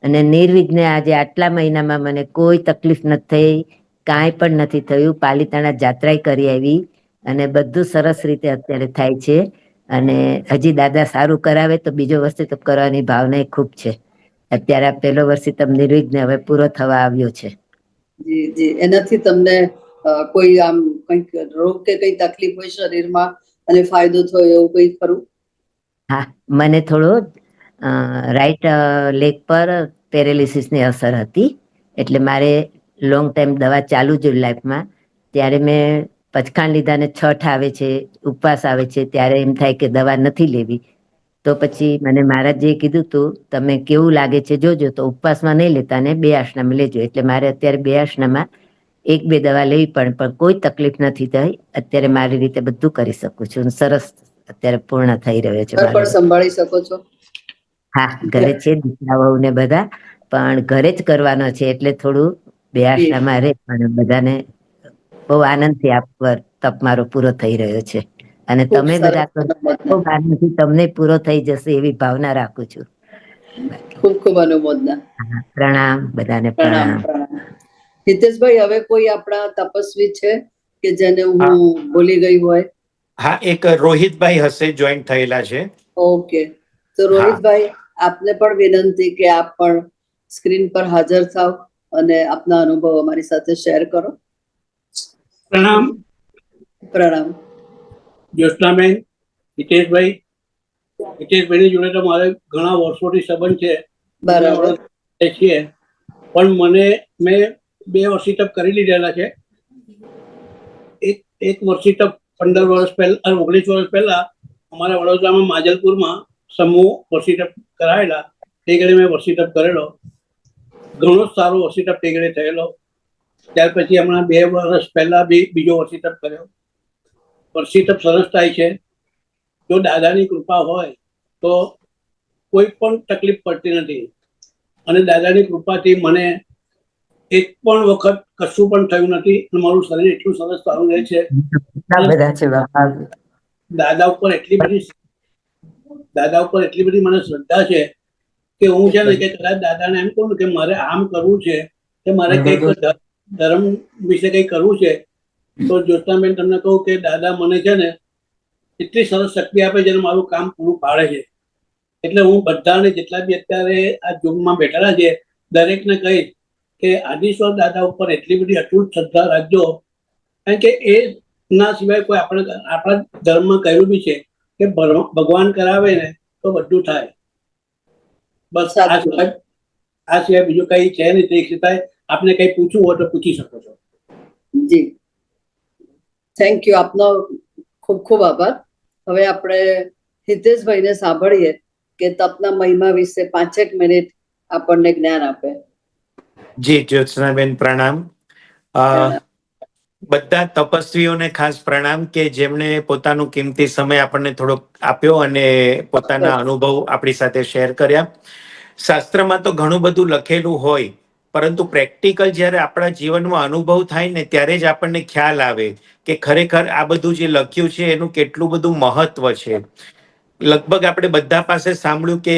Speaker 13: અને નિર્વિઘ્ને આજે આટલા મહિનામાં મને કોઈ તકલીફ નથી થઈ, કાંઈ પણ નથી થયું. પાલીતાણા જાત્રાએ કરી આવી અને બધું સરસ રીતે અત્યારે થાય છે. અને હજી દાદા સારું કરાવે તો બીજો વર્ષિતપ કરવાની ભાવના ખૂબ છે. અત્યારે આ પહેલો વર્ષિતપ નિર્વિઘ્ને હવે પૂરો થવા આવ્યો છે.
Speaker 12: જી જી. એનાથી તમને કોઈ આમ કંઈક રોગ કે કઈ તકલીફ હોય શરીરમાં અને ફાયદો થયો એવું કંઈ ખરું?
Speaker 13: હા, મને થોડો રાઈટ લેગ પર પેરેલિસિસની અસર હતી, એટલે મારે લોંગ ટાઈમ દવા ચાલુ જ લાઈફમાં. ત્યારે મેં પચખાણ લીધા ને છઠ આવે છે, ઉપવાસ આવે છે, ત્યારે એમ થાય કે દવા નથી લેવી. તો પછી મને મહારાજે કીધું તું તમે કેવું લાગે છે જોજો, તો ઉપવાસમાં નહીં લેતા ને 2 આસનામાં લેજો. એટલે મારે અત્યારે 2 આસનામાં 1-2 દવા લેવી પડે, પણ કોઈ તકલીફ નથી થઈ. અત્યારે મારી રીતે બધું કરી શકું છું. સરસ અત્યારે પૂર્ણ થઈ રહ્યો છે.
Speaker 12: પણ સંભાળી શકો છો?
Speaker 13: હા, ઘરે છે દીકરાઓ ને બધા, પણ ઘરે જ કરવાનો છે એટલે થોડું 2 આસનામાં રહે, પણ બધાને બહુ આનંદથી આ તપ મારો પૂરો થઈ રહ્યો છે. અને તમે બધા ખૂબ આનંદથી તમને પૂરો થઈ જશે એવી ભાવના રાખું છું.
Speaker 12: ખૂબ ખૂબ અનુમોદના.
Speaker 13: પ્રણામ બધાને. પ્રણામ.
Speaker 12: હિતેશભાઈ, હવે કોઈ આપણા તપસ્વી છે કે જેને હું ભૂલી ગઈ હોય?
Speaker 2: હા, એક રોહિતભાઈ હશે, જોઈન્ટ થયેલા છે.
Speaker 12: ઓકે. તો રોહિતભાઈ, આપને પણ વિનંતી કે આપ પણ સ્ક્રીન પર હાજર થાવ અને આપના અનુભવ અમારી સાથે શેર કરો.
Speaker 14: પ્રણામ.
Speaker 12: પ્રણામ.
Speaker 14: જ્યોત્સનાબેન, હિતેશભાઈની જોડે તો મારે ઘણા વર્ષોથી સંબંધ છે.
Speaker 3: બરાબર.
Speaker 14: છીએ પણ મેં 2 વર્ષી તપ કરી લીધેલા છે. એક વર્ષી તપ 15 વર્ષ પહેલા 19 વર્ષ પહેલા અમારા વડોદરામાં માજલપુરમાં સમૂહ વર્ષી તપ કરાયેલા. તે ઘડી મેં વર્ષી તપ કરેલો. ઘણો સારો વર્ષી તપ તે ઘડી થયેલો. ત્યાર પછી હમણાં 2 વર્ષ પહેલા બીજો વર્ષી તપ કર્યો. વર્ષી તપ સરસ થાય છે. જો દાદાની કૃપા હોય તો કોઈ પણ તકલીફ પડતી નથી. અને દાદાની કૃપાથી મને એક પણ વખત કશું પણ થયું નથી. મારું શરીર એટલું સરસ સારું રહે છે. દાદા ઉપર એટલી બધી મને શ્રદ્ધા છે કે હું છે ને કે કદાચ દાદાને એમ કહું કે મારે આમ કરવું છે કે મારે કંઈક ધર્મ વિશે કંઈક કરવું છે તો જ્યોત્સનાબેન તમને કહું કે દાદા મને છે ને એટલી સરસ શક્તિ આપે છે અને મારું કામ પૂરું પાડે છે. એટલે હું બધાને જેટલા બી અત્યારે આ ઝૂમમાં બેઠેલા છે દરેકને કહીશ કે આદિશ્વર દાદા ઉપર એટલી બધી અતૂટ શ્રદ્ધા રાખજો. કારણ કે એ ના સિવાય કોઈ આપણા ધર્મમાં કહ્યું બી છે કે ભગવાન કરાવે ને તો બધું થાય. બસ આ સિવાય બીજું કઈ છે નહીં. તે સિવાય આપને કઈ પૂછવું હોય તો પૂછી શકો છો.
Speaker 3: જી, થેન્ક યુ. આપનો ખૂબ ખૂબ આભાર. હવે આપણે હિતેશભાઈને સાંભળીએ કે તપના મહિમા વિશે 5 મિનિટ આપણને જ્ઞાન આપે.
Speaker 2: જી જ્યોત્સનાબેન પ્રણામ. બધા તપસ્વીઓને ખાસ પ્રણામ કે જેમણે પોતાનો કિંમતી સમય આપણને થોડોક આપ્યો અને પોતાના અનુભવ આપણી સાથે શેર કર્યા. શાસ્ત્રમાં તો ઘણું બધું લખેલું હોય પરંતુ પ્રેક્ટિકલ જ્યારે આપણા જીવનમાં અનુભવ થાય ને ત્યારે જ આપણને ખ્યાલ આવે કે ખરેખર આ બધું જે લખ્યું છે એનું કેટલું બધું મહત્વ છે. લગભગ આપણે બધા પાસે સાંભળ્યું કે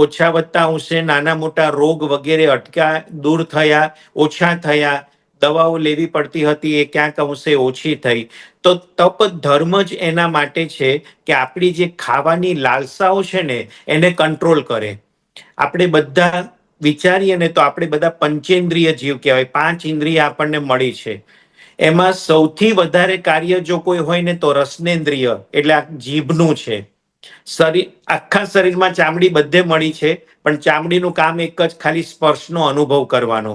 Speaker 2: ઓછા વધતા અંશે નાના મોટા રોગ વગેરે અટક્યા, દૂર થયા, ઓછા થયા, દવાઓ લેવી પડતી હતી એ ક્યાંક અંશે ઓછી થઈ. તો તપ ધર્મ જ એના માટે છે કે આપણી જે ખાવાની લાલસાઓ છે ને એને કંટ્રોલ કરે. આપણે બધા વિચારીએ ને તો આપણે બધા પંચેન્દ્રિય જીવ કહેવાય. 5 ઇન્દ્રિય આપણને મળી છે. એમાં સૌથી વધારે કાર્ય જો કોઈ હોય ને તો રસનેન્દ્રિય એટલે આ જીભનું છે. આખા શરીરમાં ચામડી બધે મળી છે પણ ચામડીનું કામ એક જ, ખાલી સ્પર્શનો અનુભવ કરવાનો.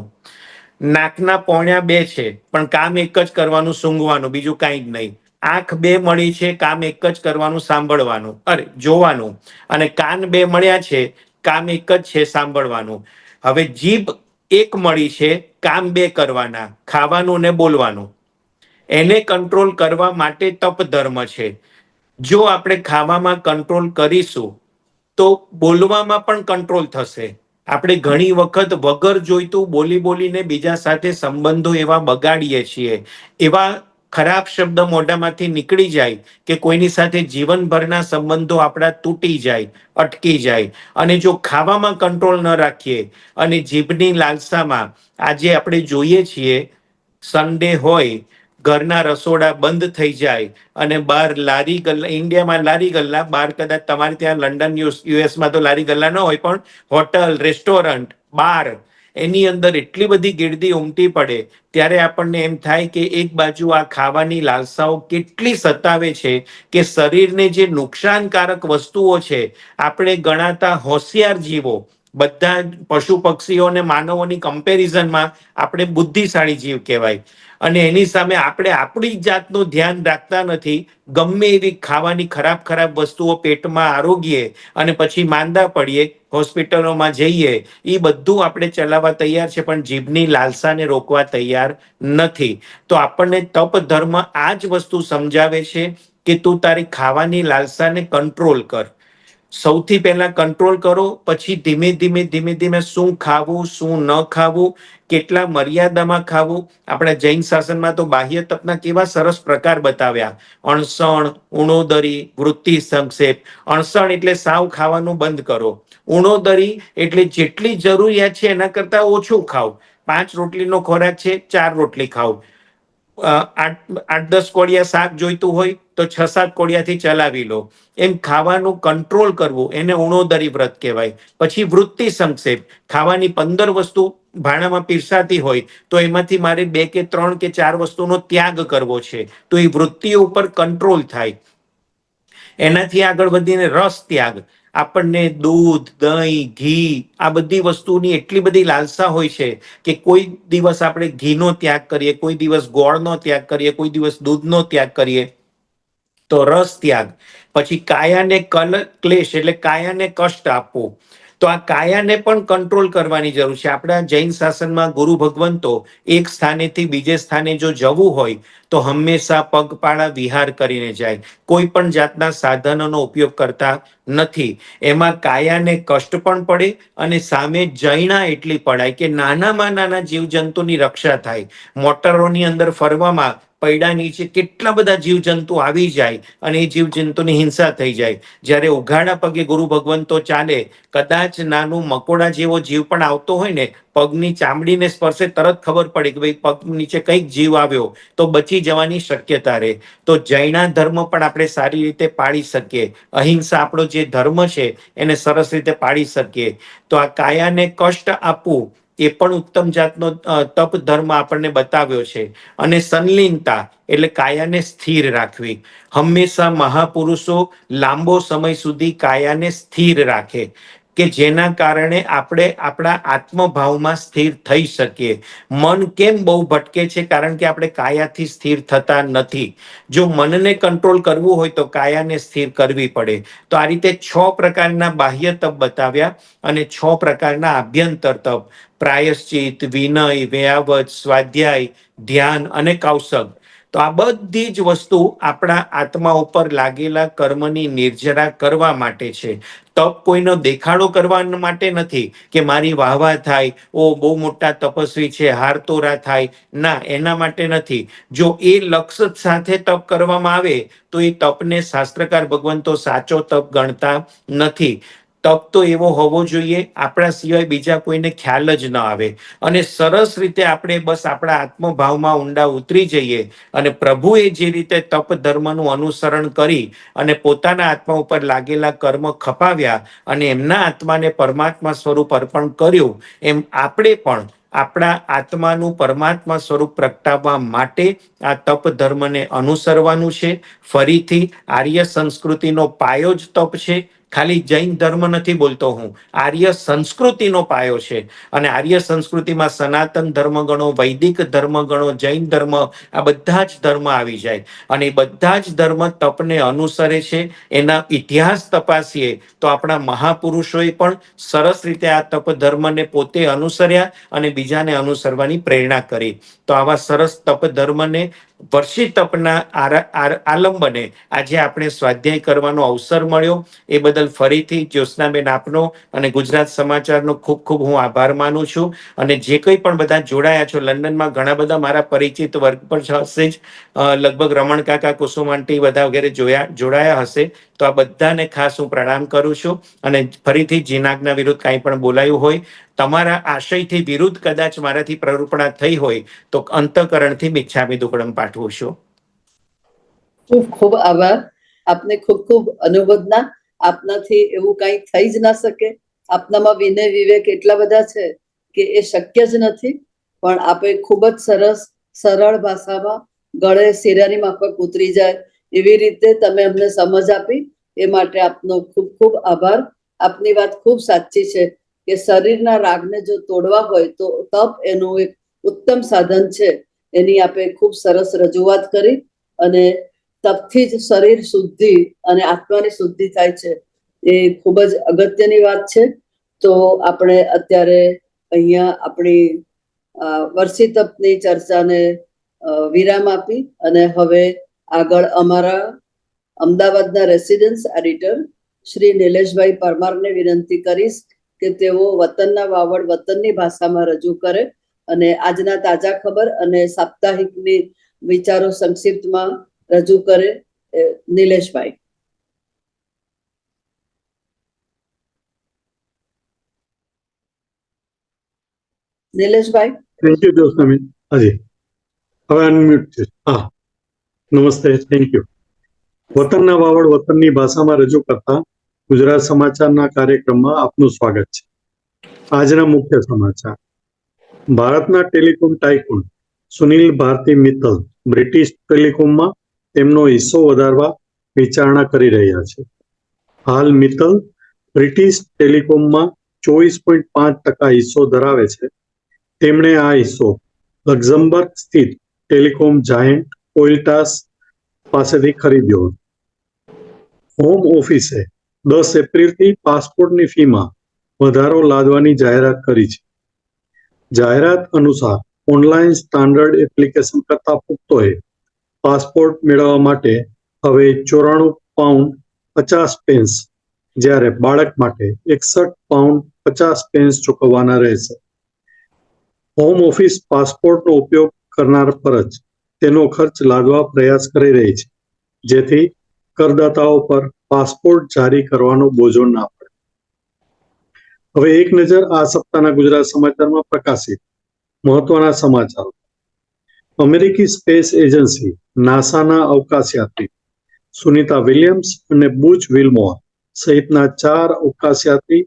Speaker 2: નાકના પોણ્યા 2 છે પણ કામ એક જ કરવાનું, સૂંઘવાનું, બીજું કાંઈ જ નહીં. આંખ 2 મળી છે, કામ એક જ કરવાનું, સાંભળવાનું, જોવાનું. અને કાન 2 મળ્યા છે, કામ એક જ છે, સાંભળવાનું. હવે જીભ 1 મળી છે, કામ 2 કરવાના, ખાવાનું ને બોલવાનું. એને કંટ્રોલ કરવા માટે તપ ધર્મ છે. જો આપણે ખાવામાં કંટ્રોલ કરીશું તો બોલવામાં પણ કંટ્રોલ થશે. આપણે ઘણી વખત વગર જોઈતું બોલીને બીજા સાથે સંબંધો એવા બગાડીએ છીએ, એવા ખરાબ શબ્દ મોઢામાંથી નીકળી જાય કે કોઈની સાથે જીવનભરના સંબંધો આપણા તૂટી જાય, અટકી જાય. અને જો ખાવામાં કંટ્રોલ ન રાખીએ અને જીભની લાલસામાં આજે આપણે જોઈએ છીએ સન્ડે હોય, ઘરના રસોડા બંધ થઈ જાય અને બહાર લારી ગલ્લા, ઇન્ડિયામાં લારી ગલ્લા, બહાર કદાચ તમારે ત્યાં લંડન યુએસમાં તો લારી ગલ્લા ન હોય પણ હોટલ, રેસ્ટોરન્ટ, બાર, એની અંદર એટલી બધી ગીર્દી ઉમટી પડે ત્યારે આપણને એમ થાય કે એક બાજુ આ ખાવાની લાલસાઓ કેટલી સતાવે છે કે શરીરને જે નુકસાનકારક વસ્તુઓ છે, આપણે ગણાતા હોશિયાર જીવો, બધા પશુ પક્ષીઓ અને માનવોની કમ્પેરિઝનમાં આપણે બુદ્ધિશાળી જીવ કહેવાય. અને એની સામે આપણે આપણી જાતનું ધ્યાન રાખતા નથી. ગમે એવી ખાવાની ખરાબ વસ્તુઓ પેટમાં આરોગીએ અને પછી માંદા પડીએ, હોસ્પિટલોમાં જઈએ. એ બધું આપણે ચલાવવા તૈયાર છે પણ જીભની લાલસાને રોકવા તૈયાર નથી. તો આપણને તપ ધર્મ આ જ વસ્તુ સમજાવે છે કે તું તારી ખાવાની લાલસાને કંટ્રોલ કર. સૌથી પહેલા કંટ્રોલ કરો, પછી ધીમે ધીમે શું ખાવું, શું ન ખાવું, કેટલા મર્યાદામાં ખાવું. આપણા જૈન શાસનમાં તો બાહ્ય તપના કેવા સરસ પ્રકાર બતાવ્યા. અણસણ, ઉણોદરી, વૃત્તિ સંક્ષેપ. અણસણ એટલે સાવ ખાવાનું બંધ કરો. ઉણોદરી એટલે જેટલી જરૂરિયાત છે એના કરતા ઓછું ખાવ. 5 રોટલીનો ખોરાક છે, 4 રોટલી ખાવ. 8-10 કોડિયા શાક જોઈતું હોય તો 6-7 કોડિયાથી ચલાવી લો. એમ ખાવાનું કંટ્રોલ કરવું, એને ઉણોદરી વ્રત કહેવાય. પછી વૃત્તિ સંક્ષેપ, ખાવાની 15 વસ્તુ ભાણામાં પીરસાતી હોય તો એમાંથી મારે 2 કે 3 કે 4 વસ્તુનો ત્યાગ કરવો છે, તો એ વૃત્તિઓ ઉપર કંટ્રોલ થાય. એનાથી આગળ વધીને રસ ત્યાગ. આપણને દૂધ, દહીં, ઘી આ બધી વસ્તુની એટલી બધી લાલસા હોય છે કે કોઈ દિવસ આપણે ઘીનો ત્યાગ કરીએ, કોઈ દિવસ ગોળનો ત્યાગ કરીએ, કોઈ દિવસ દૂધનો ત્યાગ કરીએ. તો રસ ત્યાગ. પછી કાયાને ક્લેશ એટલે કાયાને કષ્ટ આપવું. તો આ કાયાને પણ કંટ્રોલ કરવાની જરૂર છે. આપણા જૈન શાસનમાં ગુરુ ભગવંતો એક સ્થાનેથી બીજે સ્થાને જો જવું હોય તો હંમેશા પગપાળા વિહાર કરીને જાય, કોઈ પણ જાતના સાધનોનો ઉપયોગ કરતા નથી. એમાં કાયાને કષ્ટ પણ પડે અને સામે જૈણા એટલી પડાય કે નાનામાં નાના જીવજંતુની રક્ષા થાય. મોટરોની અંદર ફરવામાં પૈડા નીચે કેટલા બધા જીવજંતુ આવી જાય અને એ જીવજંતુની હિંસા થઈ જાય. જ્યારે ઉઘાડા પગે ગુરુ ભગવંતો ચાલે, કદાચ નાનું મકોડા જેવો જીવ પણ આવતો હોય ને, પગની ચામડીને સ્પર્શે તરત ખબર પડે કે ભાઈ પગ નીચે કઈક જીવ આવ્યો, તો બચી જવાની શક્યતા રહે. તો જૈના ધર્મ પણ આપણે સારી રીતે પાળી શકીએ. અહિંસા આપણો જે ધર્મ છે એને સરસ રીતે પાળી શકીએ. તો આ કાયાને કષ્ટ આપવું એ પણ ઉત્તમ જાતનો તપ ધર્મ આપણને બતાવ્યો છે. અને સંલીનતા એટલે કાયાને સ્થિર રાખવી. હંમેશા મહાપુરુષો લાંબો સમય સુધી કાયાને સ્થિર રાખે કે જેના કારણે આપણે આપણા આત્મભાવમાં સ્થિર થઈ શકીએ. મન કેમ બહુ ભટકે છે? કારણ કે આપણે કાયાથી સ્થિર થતા નથી. જો મનને કંટ્રોલ કરવું હોય તો કાયાને સ્થિર કરવી પડે. તો આ રીતે 6 પ્રકારના બાહ્ય તપ બતાવ્યા અને 6 પ્રકારના આભ્યંતર તપ: પ્રાયશ્ચિત, વિનય, વ્યાવત, સ્વાધ્યાય, ધ્યાન અને કૌશલ. તો આ બધી જ વસ્તુ આપણા આત્મા ઉપર લાગેલા કર્મની નિર્જરા કરવા માટે છે. તપ કોઈનો દેખાડો કરવા માટે નથી કે મારી વાહવા થાય, ઓ બહુ મોટા તપસ્વી છે, હારતોરા થાય. ના, એના માટે નથી. જો એ લક્ષ્ય સાથે તપ કરવામાં આવે તો એ તપને શાસ્ત્રકાર ભગવંતો સાચો તપ ગણતા નથી. તપ તો એવો હોવો જોઈએ આપણા સિવાય બીજા કોઈને ખ્યાલ જ ન આવે અને સરસ રીતે આપણે બસ આપણા આત્મભાવમાં ઊંડા ઉતરી જઈએ અને પ્રભુએ જે રીતે તપ ધર્મનું અનુસરણ કરી અને પોતાના આત્મા ઉપર લાગેલા કર્મ ખપાવ્યા અને એમના આત્માને પરમાત્મા સ્વરૂપ અર્પણ કર્યું, એમ આપણે પણ આપણા આત્માનું પરમાત્મા સ્વરૂપ પ્રગટાવવા માટે આ તપ ધર્મને અનુસરવાનું છે. ફરીથી આર્ય સંસ્કૃતિનો પાયો જ તપ છે. ખાલી જૈન ધર્મ નથી બોલતો હું, આર્ય સંસ્કૃતિનો પાયો છે. અને આર્ય સંસ્કૃતિમાં સનાતન ધર્મ ગણો, વૈદિક ધર્મ ગણો, જૈન ધર્મ, આ બધા જ ધર્મ આવી જાય અને બધા જ ધર્મ તપને અનુસરે છે. એના ઇતિહાસ તપાસીએ તો આપણા મહાપુરુષોએ પણ સરસ રીતે આ તપ ધર્મને પોતે અનુસર્યા અને બીજાને અનુસરવાની પ્રેરણા કરી. તો આવા સરસ તપ ધર્મને વર્ષી તપના આલંબને આજે આપણે સ્વાધ્યાય કરવાનો અવસર મળ્યો. એ બદલ ફરીથી જ્યોત્સનાબેન આપનો અને ગુજરાત સમાચારનો ખૂબ ખૂબ હું આભાર માનું છું. અને જે કંઈ પણ બધા જોડાયા છો, લંડનમાં ઘણા બધા મારા પરિચિત વર્ગ પર હશે જ, લગભગ રમણ કાકા, કુસુમ આંટી બધા વગેરે જોડાયા હશે. તો આ બધાને ખાસ હું પ્રણામ કરું છું. અને ફરીથી જીનાગના વિરુદ્ધ કાંઈ પણ બોલાયું હોય, તમારા આશયથી વિરુદ્ધ કદાચ મારાથી પ્રરૂપણા થઈ હોય તો અંતઃકરણથી મિચ્છામી દુક્કડમ પાઠવું છું.
Speaker 3: ખૂબ ખૂબ આભાર. આપને ખૂબ ખૂબ અનુમોદના. આપનાથી એવું કઈ થઈ જ ના શકે. આપનામાં વિનય વિવેક એટલા બધા છે કે એ શક્ય જ નથી. પણ આપે ખૂબ જ સરસ સરળ ભાષામાં ગળે શિરાની માફક ઉતરી જાય એવી રીતે તમે અમને સમજ આપી, એ માટે આપનો ખૂબ ખૂબ આભાર. આપની વાત ખૂબ સાચી છે કે શરીરના રાગને જો તોડવા હોય તો તપ એનું એક ઉત્તમ સાધન છે. એની આપે ખૂબ સરસ રજૂઆત કરી અને તપથી જ શરીર શુદ્ધિ અને આત્માની શુદ્ધિ થાય છે. એ ખૂબ જ અગત્યની વાત છે. તો આપણે અત્યારે અહીંયા આપણી વર્ષી તપની ચર્ચાને વિરામ આપી અને હવે આગળ અમારા અમદાવાદના રેસિડેન્સ એડિટર શ્રી નિલેશભાઈ પરમારને વિનંતી કરીશ કે તેઓ વતનના વાવડ વતનની ભાષામાં રજૂ કરે અને આજના તાજા ખબર અને સાપ્તાહિકની વિચારો સંક્ષિપ્તમાં રજૂ કરે. નિલેશભાઈ. નિલેશભાઈ.
Speaker 15: થેન્ક યુ જ્યોત્સનાબેન. હાજી, હવે અનમ્યુટ છે. હા, નમસ્તે, થેન્ક યુ. વતનના વાવડ વતનની ભાષામાં રજૂ કરતા ગુજરાત સમાચારના કાર્યક્રમમાં આપનું સ્વાગત છે. આજના મુખ્ય સમાચાર: ભારતના ટેલિકોમ ટાઇકૂન સુનિલ ભારતી મિત્તલ બ્રિટિશ ટેલિકોમમાં તેમનો હિસ્સો વધારવા વિચારણા કરી રહ્યા છે. હાલ મિત્તલ બ્રિટિશ ટેલિકોમમાં 24.5% હિસ્સો ધરાવે છે. તેમણે આ હિસ્સો લક્ઝમબર્ગ સ્થિત ટેલિકોમ જાયન્ટ ઓઇલટાસ પાસેથી ખરીદ્યો હતો. હોમ ઓફિસે 10 એપ્રિલથી પાસપોર્ટની ફીમાં વધારો લાદવાની જાહેરાત કરી છે. જાહેરાત અનુસાર ઓનલાઈન સ્ટાન્ડર્ડ એપ્લિકેશન કરતા પુખ્તોએ પાસપોર્ટ મેળવવા માટે હવે £94.50 જ્યારે બાળક માટે £61.50 ચૂકવવાના રહેશે. હોમ ઓફિસ પાસપોર્ટનો ઉપયોગ કરનાર પર જ તેનો ખર્ચ લાદવા પ્રયાસ કરી રહી છે, જેથી કરદાતાઓ પર પાસપોર્ટ જારી કરવાનો બોજો ના પડે. હવે એક નજર આ સપ્તાહના ગુજરાત સમાચારમાં પ્રકાશિત મહત્વના સમાચારો. અમેરિકી સ્પેસ એજન્સી નાસાના અવકાશયાત્રી સુનિતા વિલિયમ્સ અને બુચ વિલ્મોર સહિતના 4 અવકાશયાત્રી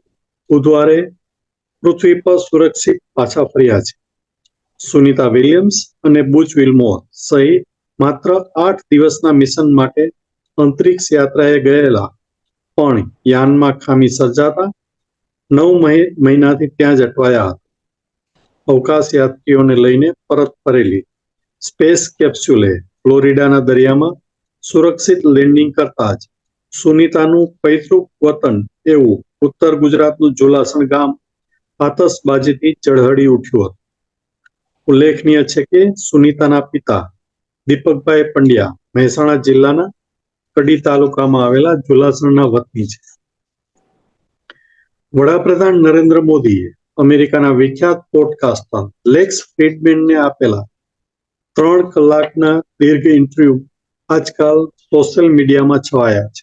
Speaker 15: બુધવારે પૃથ્વી પર સુરક્ષિત પાછા ફર્યા છે. સુનિતા વિલિયમ્સ અને બુચ વિલ્મોર સહિત માત્ર 8 દિવસના મિશન માટે અંતરિક્ષ યાત્રાએ ગયેલા, પણ યાનમાં ખામી સર્જાતા 9 મહિનાથી ત્યાં જ અટવાયા હતા. અવકાશ યાત્રીઓને લઈને પરત ફરેલી સ્પેસ કેપ્સ્યુલે ફ્લોરિડાના દરિયામાં સુરક્ષિત લેન્ડિંગ કરતા જ સુનિતાનું પૈતૃક વતન એવું ઉત્તર ગુજરાતનું જોલાસણ ગામ આતશબાજીથી ઝળહળી ઉઠ્યું હતું. ઉલ્લેખનીય છે કે સુનિતાના પિતા દીપકભાઈ પંડ્યા મહેસાણા જિલ્લાના કડી તાલુકામાં આવેલા જોલાસણના વતની છે. વડાપ્રધાન નરેન્દ્ર મોદીએ અમેરિકાના વિખ્યાત પોડકાસ્ટર લેક્સ ફ્રીડમેનને આપેલા 3 કલાકના દીર્ઘ ઇન્ટરવ્યુ આજકાલ સોશિયલ મીડિયામાં છવાયા છે.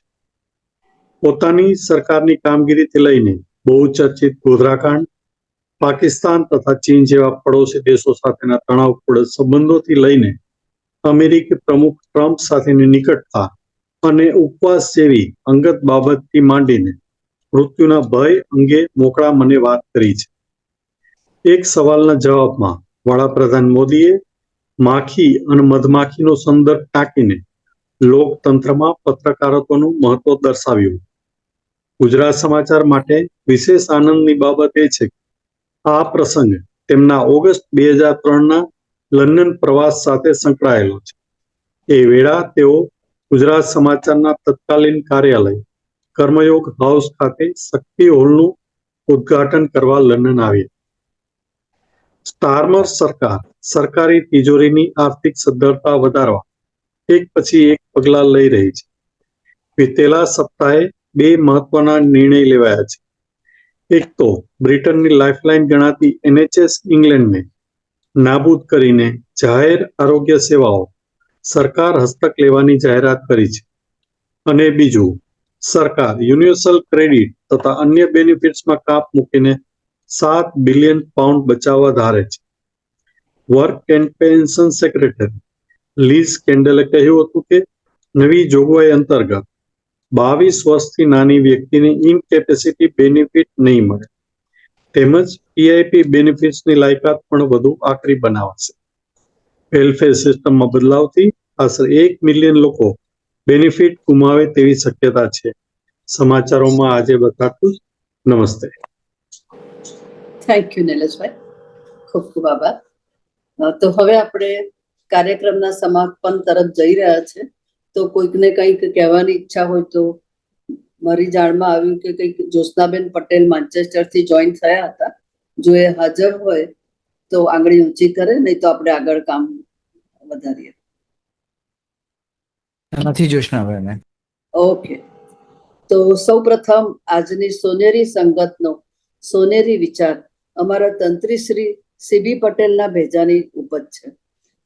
Speaker 15: પોતાની સરકારની કામગીરીથી લઈને બહુચર્ચિત ગોધરાકાંડ, પાકિસ્તાન તથા ચીન જેવા પડોશી દેશો સાથેના તણાવપૂર્ણ સંબંધોથી લઈને અમેરિકી પ્રમુખ ટ્રમ્પ સાથેની નિકટતા અને ઉપવાસ જેવી અંગત બાબતથી માંડીને મૃત્યુના ભય અંગે મોકળા મને વાત કરી છે. એક સવાલના જવાબમાં વડાપ્રધાન મોદીએ માખી અને મધમાખીનો સંદર્ભ ટાંકીને લોકતંત્રમાં પત્રકારત્વનું મહત્વ દર્શાવ્યું. ગુજરાત સમાચાર માટે વિશેષ આનંદની બાબત એ છે કે આ પ્રસંગ તેમના ઓગસ્ટ 2003ના લંડન પ્રવાસ સાથે સંકળાયેલો છે. એ વેળા તેઓ ગુજરાત સમાચારના તત્કાલીન કાર્યાલય કર્મયોગ હાઉસ ખાતે શક્તિ હોલનું ઉદ્ઘાટન કરવા લંડન આવ્યા. સ્ટારમર સરકાર સરકારી તિજોરીની આર્થિક સદ્ધરતા વધારવા એક પછી એક પગલાં લઈ રહી છે. વિતેલા સપ્તાહે 2 મહત્વના નિર્ણય લેવાયા છે. એક તો બ્રિટનની લાઇફલાઇન ગણાતી NHS ઇંગ્લેન્ડને નાબૂદ કરીને જાહેર આરોગ્ય સેવાઓ સરકાર હસ્તક લેવાની જાહેરાત કરી છે, અને બીજું સરકાર યુનિવર્સલ ક્રેડિટ તથા અન્ય બેનિફિટ્સમાં કાપ મૂકીને £7 બિલિયન બચાવવા ધારે છે. Work and pension secretary Liz કેન્ડલે કહ્યું હતું કે નવી જોગવાઈ અંતર્ગત 22 વર્ષથી નાની વ્યક્તિને ઇનકેપેસિટી બેનિફિટ નહીં મળે, તેમજ PIP બેનિફિટ્સની લાયકાત પણ વધુ આકરી બનાવાશે. વેલફેર સિસ્ટમમાં બદલાવથી આશરે 1 મિલિયન લોકો બેનિફિટ ગુમાવે તેવી શક્યતા છે. સમાચારોમાં આજે બસ આટલું જ. નમસ્તે.
Speaker 3: થેન્ક યુ નિલેશભાઈ, ખૂબ ખૂબ આભાર. તો હવે આપણે કાર્યક્રમના સમાપન તરફ જઈ રહ્યા છે. તો કોઈકને કંઈક કહેવાની ઈચ્છા હોય તો મારી જાણમાં આવ્યું કે કંઈક જ્યોત્સનાબેન પટેલ માન્ચેસ્ટરથી જોઈન થયા હતા. જો એ હાજર હોય તો આંગળી ઊંચી કરે, નહીં તો આપણે આગળ કામ વધારીએ.
Speaker 4: નથી જોશનાબેન.
Speaker 3: ઓકે, તો સૌ પ્રથમ આજની સોનેરી સંગતનો સોનેરી વિચાર અમારા તંત્રી શ્રી CB પટેલના ભેજાની ઉપજ છે.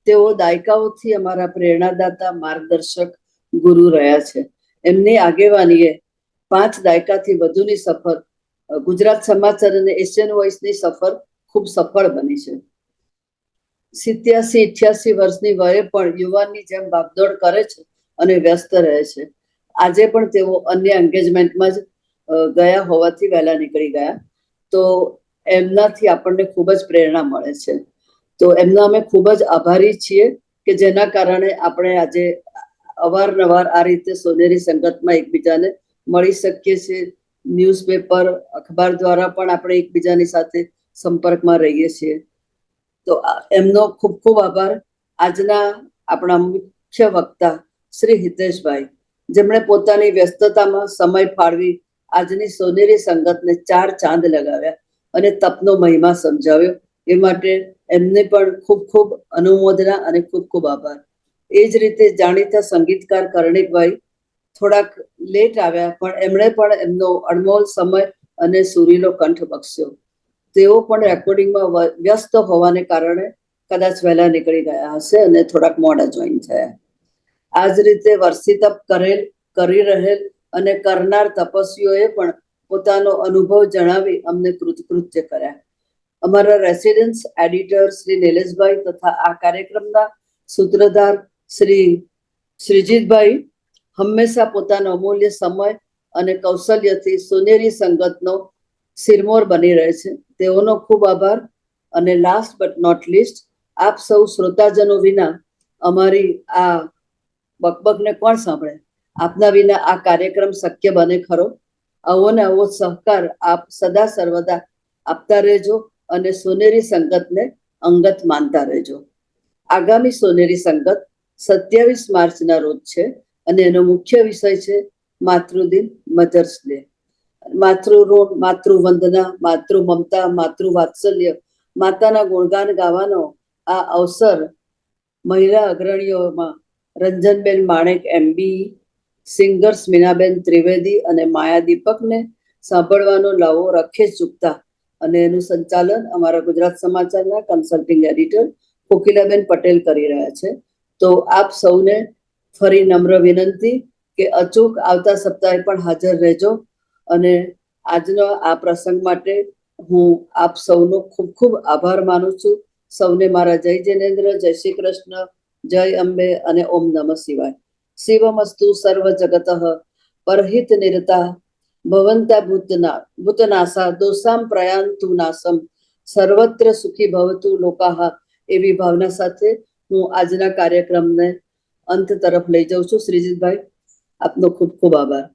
Speaker 3: તેઓ દાયકાઓથી અમારા પ્રેરણાદાતા, માર્ગદર્શક, ગુરુ રહ્યા છે. એમની આગેવાનીએ 5 દાયકાથી વધુની સફર ગુજરાત સમાચાર અને એશિયન વોઇસની સફર ખૂબ સફળ બની છે. 87-88 વર્ષની વયે પણ યુવાનની જેમ ભાગદોડ કરે છે અને વ્યસ્ત રહે છે. આજે પણ તેઓ અન્ય એન્ગેજમેન્ટમાં જ ગયા હોવાથી વહેલા નીકળી ગયા. તો એમનાથી આપણને ખૂબ જ પ્રેરણા મળે છે. તો એમના અમે ખૂબ જ આભારી છીએ કે જેના કારણે આપણે આજે અવારનવાર આ રીતે સોનેરી સંગતમાં એકબીજાને મળી શકીએ છીએ. ન્યૂઝપેપર, અખબાર દ્વારા પણ આપણે એકબીજાની સાથે સંપર્કમાં રહીએ છીએ. તો એમનો ખૂબ ખૂબ આભાર. આજના આપણા મુખ્ય વક્તા શ્રી હિતેશભાઈ, જેમણે પોતાની વ્યસ્તતામાં સમય ફાળવી આજની સોનેરી સંગતને 4 ચાંદ લગાવ્યા અને તપનો મહિમા સમજાવ્યો. એ માટે એમને પણ ખૂબ ખૂબ અનુમોદના અને ખૂબ ખૂબ આભાર. એ જ રીતે જાણીતા સંગીતકાર કર્ણિકભાઈ થોડાક લેટ આવ્યા, પણ એમણે પણ એમનો અણમોલ સમય અને સુરીલો કંઠ બક્ષ્યો. તેઓ પણ રેકોર્ડિંગમાં વ્યસ્ત હોવાને કારણે કદાચ વહેલા નીકળી ગયા હશે અને થોડાક મોડા જોઈન થયા. આ જ રીતે વર્ષી તપ કરી રહેલ અને કરનાર તપસ્વીઓએ પણ પોતાનો અનુભવ જણાવી અમને કૃતકૃત્ય કર્યા. અમારા રેસિડેન્સ એડિટર શ્રી નિલેશભાઈ તથા આ કાર્યક્રમના સૂત્રધાર શ્રી શ્રીજીતભાઈ હંમેશા પોતાનો અમૂલ્ય સમય અને કૌશલ્યથી સોનેરી સંગતનો સિરમોર બની રહે છે. તેઓનો ખૂબ આભાર. અને લાસ્ટ બટ નોટ લીસ્ટ, આપ સૌ શ્રોતાજનો વિના અમારી આ બકબકને કોણ સાંભળે? આપના વિના આ કાર્યક્રમ શક્ય બને ખરો? આવો ને આવો સહકાર આપ સદા સર્વદા આપતા રહેજો અને સોનેરી સંગતને અંગત માનતા રહેજો. આગામી સોનેરી સંગત 27 માર્ચના રોજ છે અને એનો મુખ્ય વિષય છે માતૃદિન, મધર્સ ડે. માતૃ ઋણ, માતૃવંદના, માતૃ મમતા, માતૃવાત્સલ્ય, માતાના ગુણગાન ગાવાનો આ અવસર મહિલા અગ્રણીઓમાં રંજનબેન માણેક MBE, સિંગર્સ મીનાબેન ત્રિવેદી અને માયા દીપકને સાંભળવાનો લાવો રખે ચૂકતા અને એનું સંચાલન અમારા ગુજરાત સમાચારના કન્સલ્ટિંગ એડિટર કોકિલાબેન પટેલ કરી રહ્યા છે. તો આપ સૌને ફરી નમ્ર વિનંતી કે અચૂક આવતા સપ્તાહે પણ હાજર રહેજો. અને આજનો આ પ્રસંગ માટે હું આપ સૌનો ખૂબ ખૂબ આભાર માનું છું. સૌને મારા જય જિનેન્દ્ર, જય શ્રી કૃષ્ણ, જય અંબે અને ઓમ નમઃ શિવાય. શિવમસ્તુ સર્વ જગતઃ પરહિત નિરતા ભવંતા ભૂતનાસા દોષામ પ્રયાંતુ નાસમ સર્વત્ર સુખી ભવતુ લોકાહ. એવી ભાવના સાથે હું આજના કાર્યક્રમને અંત તરફ લઈ જાઉં છું. શ્રીજીતભાઈ, આપનો ખૂબ ખૂબ આભાર.